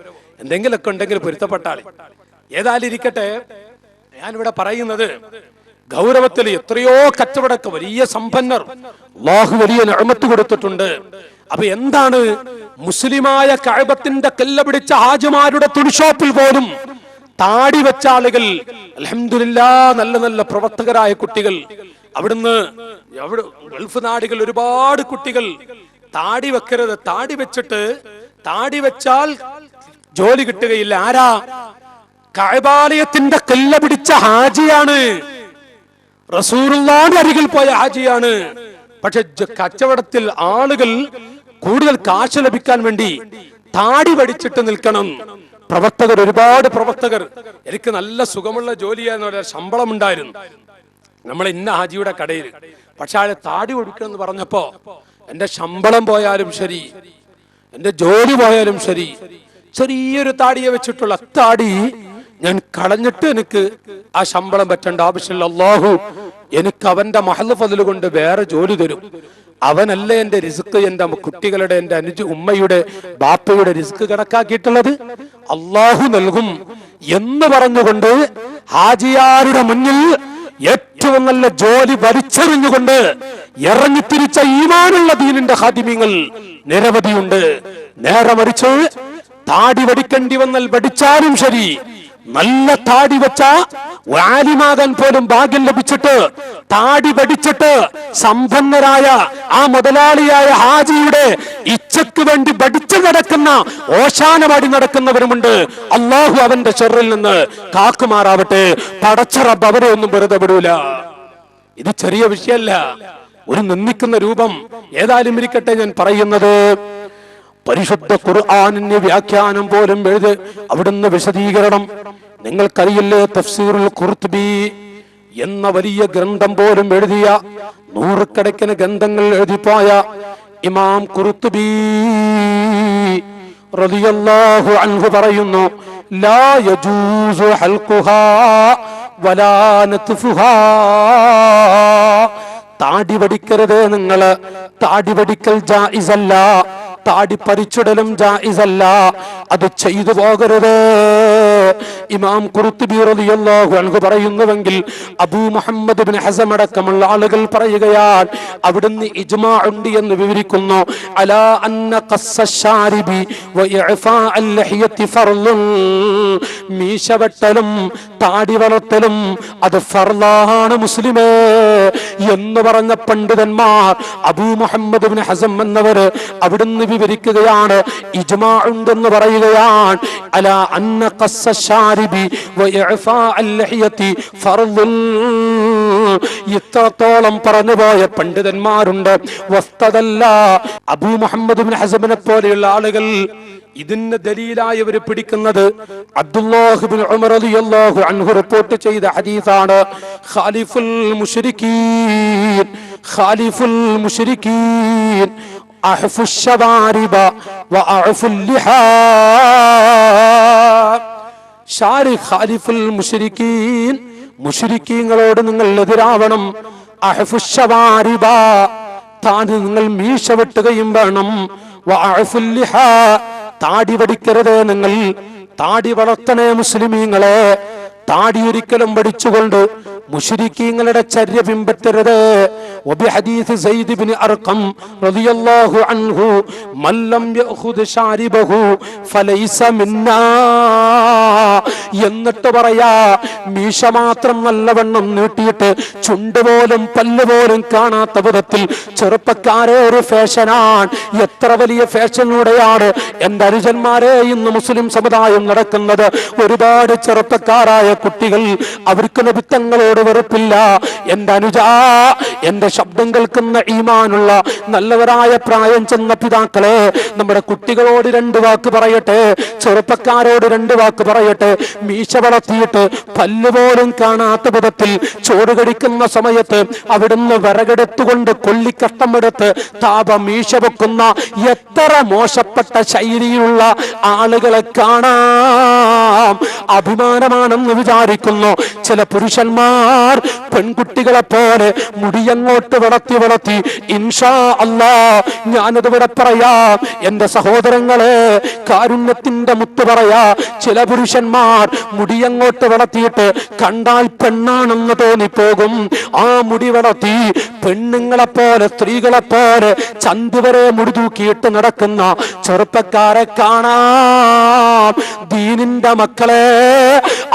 എന്തെങ്കിലുമൊക്കെ ഉണ്ടെങ്കിൽ പൊരുത്തപ്പെട്ടാളി. ഏതായാലും ഇരിക്കട്ടെ, ഞാനിവിടെ പറയുന്നത് ഗൗരവത്തിൽ എത്രയോ കച്ചവടക്ക് വലിയ സമ്പന്നർ അല്ലാഹു വലിയ നിഅമത്ത് കൊടുത്തിട്ടുണ്ട്. അപ്പൊ എന്താണ്, മുസ്ലിമായ കഅബത്തിന്റെ കല്ല് പിടിച്ച ഹാജിമാരുടെ തുണിഷോപ്പിൽ പോലും താടി വെച്ച ആളുകൾ, അൽഹംദുലില്ലാഹ്, നല്ല നല്ല പ്രവർത്തകരായ കുട്ടികൾ, അവിടുന്ന് ഗൾഫ് നാടുകൾ ഒരുപാട് കുട്ടികൾ താടി വെക്കരുത്, താടി വെച്ചിട്ട്, താടി വെച്ചാൽ ജോലി കിട്ടുകയില്ല. ആരാ? കഅബാലയത്തിന്റെ കല്ല് പിടിച്ച ഹാജിയാണ്, റസൂലുള്ളാഹിന്റെ അരികിൽ പോയ ഹാജിയാണ്. പക്ഷെ കച്ചവടത്തിൽ ആളുകൾ കൂടുതൽ കാശ് ലഭിക്കാൻ വേണ്ടി താടി പഠിച്ചിട്ട് നിൽക്കണം. പ്രവർത്തകർ, ഒരുപാട് പ്രവർത്തകർ, എനിക്ക് നല്ല സുഖമുള്ള ജോലിയായിരുന്നു, ശമ്പളം ഉണ്ടായിരുന്നു നമ്മളെ ഇന്ന ഹാജിയുടെ കടയിൽ. പക്ഷെ ആളെ താടി കൊടുക്കണമെന്ന് പറഞ്ഞപ്പോ എന്റെ ശമ്പളം പോയാലും ശരി, എന്റെ ജോലി പോയാലും ശരി, ചെറിയൊരു താടിയെ വെച്ചിട്ടുള്ള താടി ഞാൻ കളഞ്ഞിട്ട് എനിക്ക് ആ ശമ്പളം പറ്റേണ്ട ആവശ്യമില്ല. അല്ലാഹു എനിക്ക് അവന്റെ മഹൽ ഫദ്ൽ കൊണ്ട് വേറെ ജോലി തരും. അവനല്ലേ എന്റെ റിസ്ക്, എന്റെ കുട്ടികളുടെ, എന്റെ ഉമ്മയുടെ, ബാപ്പയുടെ റിസ്ക് കണക്കാക്കിയിട്ടുള്ളത്. അല്ലാഹു നൽകും എന്ന് പറഞ്ഞുകൊണ്ട് ഹാജിയാരുടെ മുന്നിൽ ഏറ്റവും നല്ല ജോലി വലിച്ചെറിഞ്ഞുകൊണ്ട് ഇറങ്ങിത്തിരിച്ച ഈമാനുള്ള ദീനിന്റെ ഖാദിമീങ്ങൾ നിരവധിയുണ്ട്. നേരെ മറിച്ച് താടി വടിക്കേണ്ടി വന്നാൽ വടിച്ചാലും ശരി, നല്ല താടി വെച്ച ആലിമാകാൻ പോലും ഭാഗ്യം ലഭിച്ചിട്ട് താടി പഠിച്ചിട്ട് സമ്പന്നരായ ആ മുതലാളിയായ ഹാജിയുടെ ഇച്ഛക്ക് വേണ്ടി പഠിച്ചു നടക്കുന്ന, ഓശാനമാടി നടക്കുന്നവരുമുണ്ട്. അല്ലാഹു അവന്റെ ശർറിൽ നിന്ന് കാക്കുമാറാവട്ടെ. പടച്ച റബ്ബ് അവരെ ഒന്നും വെറുതെ വിടൂല. ഇത് ചെറിയ വിഷയമല്ല. ഒരു നിന്ദിക്കുന്ന രൂപം. ഏതായാലും ഇരിക്കട്ടെ, ഞാൻ പറയുന്നത് പരിശുദ്ധ ഖുർആനിന്റെ വ്യാഖ്യാനം പോലും എഴുതി അവിടുന്ന് വിശദീകരണം. നിങ്ങൾക്കറിയില്ലേ, തഫ്സീറുൽ ഖുർത്തുബി എന്ന വലിയ ഗ്രന്ഥം പോലും എഴുതിയ, നൂറുകണക്കിന് ഗ്രന്ഥങ്ങൾ എഴുതിപ്പോയ ഇമാം ഖുർത്തുബി റളിയല്ലാഹു അൻഹു പറയുന്നു, ലാ യജൂസു ഹൽഖുഹാ വലാ നത്ഫുഹാ. താടി വടിക്കരുത് നിങ്ങള്, താടി വടിക്കൽ ജായിസല്ല, താടി പരിച്ചുടലും ജായിസല്ല, അത് ചെയ്തു പോകരുത്. ഇമാം ഖുർത്തുബി റളിയല്ലാഹു അൻഹു പറയുന്നുവെങ്കിൽ അബൂ മുഹമ്മദ് ഇബ്നു ഹസം അടക്കമുള്ള ആളുകൾ പറയുകയാണ്, അവിടുന്ന് ഇജ്മാ ഉണ്ട് എന്ന് വിവരിക്കുന്നു. അലാ അന്ന ഖസ്സശാരിബി വ ഇഅഫാഅൽ ലഹിയത്തി ഫർളുൻ. മീശ വെട്ടലും താടി വളർത്തലും അത് ഫർളാണ് മുസ്ലിമേ എന്ന് പറഞ്ഞ പണ്ഡിതന്മാർ അബൂ മുഹമ്മദ് ഇബ്നു ഹസം എന്നവർ അവിടുന്ന് വിവരിക്കുകയാണ്, ഇജ്മാ ഉണ്ടെന്ന് പറയുകയാണ്. അലാ അന്ന ഖസ്സശാരിബി വ ഇഅഫാഅൽ ലഹിയത്തി ഫർളുൻ. ഇത്രത്തോളം പറഞ്ഞുപോയ പണ്ഡിതന്മാരുണ്ട്. വസ്തദല്ല അബൂ മുഹമ്മദ് ഇബ്നു ഹസമിനെ പോലെയുള്ള ആളുകൾ ഇതിന് ദലീലായി അവർ പിടിക്കുന്നത് അബ്ദുല്ലാഹ് ഇബ്നു ഉമർ റളിയല്ലാഹു അൻഹു റിപ്പോർട്ട് ചെയ്ത ഹദീസാണ്. ഖാലിഫുൽ മുശ്രിക്കീൻ, ഖാലിഫുൽ മുശ്രിക്കീൻ അഹ്ഫു ശവാരിബ വ അഅഫു ലിഹാ. ഷാരി ഖാലിഫുൽ മുശ്രിക്കീൻ, മുശ്രിക്കീങ്ങളോട് നിങ്ങൾ എതിരാവണം. അഹ്ഫു ശവാരിബ, താടി നിങ്ങൾ മീശ വെട്ടുകയും വേണം. വ അഅഫു ലിഹാ, താടി വടിക്കരുത് നിങ്ങൾ, താടി വളർത്തണേ മുസ്ലിമീങ്ങളെ. താടി ഒരിക്കലും വടിച്ചുകൊണ്ട് മുശ്രിക്കീങ്ങളുടെ ചര്യ പിൻപറ്റരുത്. وبحديث زيد بن أرقم رضي الله عنه من لم يأخذ شاربه فليس منا. എന്നിട്ട് പറയാ, മീശ മാത്രം നല്ലവണ്ണം നീട്ടിയിട്ട് ചുണ്ടുപോലും പല്ലുപോലും കാണാത്ത വിധത്തിൽ ചെറുപ്പക്കാരെ ഒരു ഫാഷനാണ്. എത്ര വലിയ ഫാഷനിലൂടെയാണ് എന്റെ അനുജന്മാരെ ഇന്ന് മുസ്ലിം സമുദായം നടക്കുന്നത്. ഒരുപാട് ചെറുപ്പക്കാരായ കുട്ടികൾ, അവർക്ക് നബിത്തങ്ങളോട് വെറുപ്പില്ല. എന്റെ അനുജ, എന്റെ ശബ്ദം കേൾക്കുന്ന ഈമാനുള്ള നല്ലവരായ പ്രായം ചെന്ന പിതാക്കളെ, നമ്മുടെ കുട്ടികളോട് രണ്ട് വാക്ക് പറയട്ടെ, ചെറുപ്പക്കാരോട് രണ്ട് വാക്ക് പറയട്ടെ. മീശ വളർത്തിയിട്ട് പല്ലുപോലും കാണാത്ത വിധത്തിൽ ചോറ് കഴിക്കുന്ന സമയത്ത് അവിടുന്ന് വിറകെടുത്തുകൊണ്ട് കൊള്ളിക്കഷ്ടമെടുത്ത് താപ മീശ വെക്കുന്ന എത്ര മോശപ്പെട്ട ശൈലിയുള്ള ആളുകളെ കാണാം. അഭിമാനമാണെന്ന് വിചാരിക്കുന്നു ചില പുരുഷന്മാർ. പെൺകുട്ടികളെ പോലെ മുടിയങ്ങോട്ട് വളർത്തി ഇൻഷാ അല്ലാ, ഞാനതിവിടെ പറയാം എന്റെ സഹോദരങ്ങളെ, കാരുണ്യത്തിന്റെ മുത്ത് പറയാ. ചില പുരുഷന്മാർ മുടിയങ്ങോട്ട് വളർത്തിയിട്ട് കണ്ടാൽ പെണ്ണാണെന്ന് തോന്നിപ്പോകും. ആ മുടി വളർത്തി പെണ്ണുങ്ങളെ പോലെ, സ്ത്രീകളെ പോലെ ചന്തുവരെ മുടി തൂക്കിയിട്ട് നടക്കുന്ന ചെറുപ്പക്കാരെ കാണാം. ദീനിന്റെ മക്കളെ,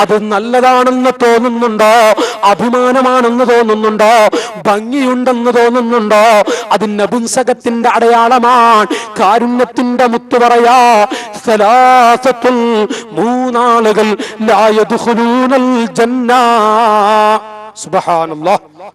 അത് നല്ലതാണെന്ന് തോന്നുന്നുണ്ടോ? അഭിമാനമാണെന്ന് തോന്നുന്നുണ്ടോ? ഭംഗിയുണ്ടെന്ന് തോന്നുന്നുണ്ടോ? അത് നപുംസകത്തിന്റെ അടയാളമാണ്. കാരുണ്യത്തിന്റെ മുത്ത് പറയാ, സലാസത്തുൽ, മൂന്നാളുകൾ ലാ യദ്ഖുലൂനൽ ജന്ന. സുബ്ഹാനല്ലാഹ്.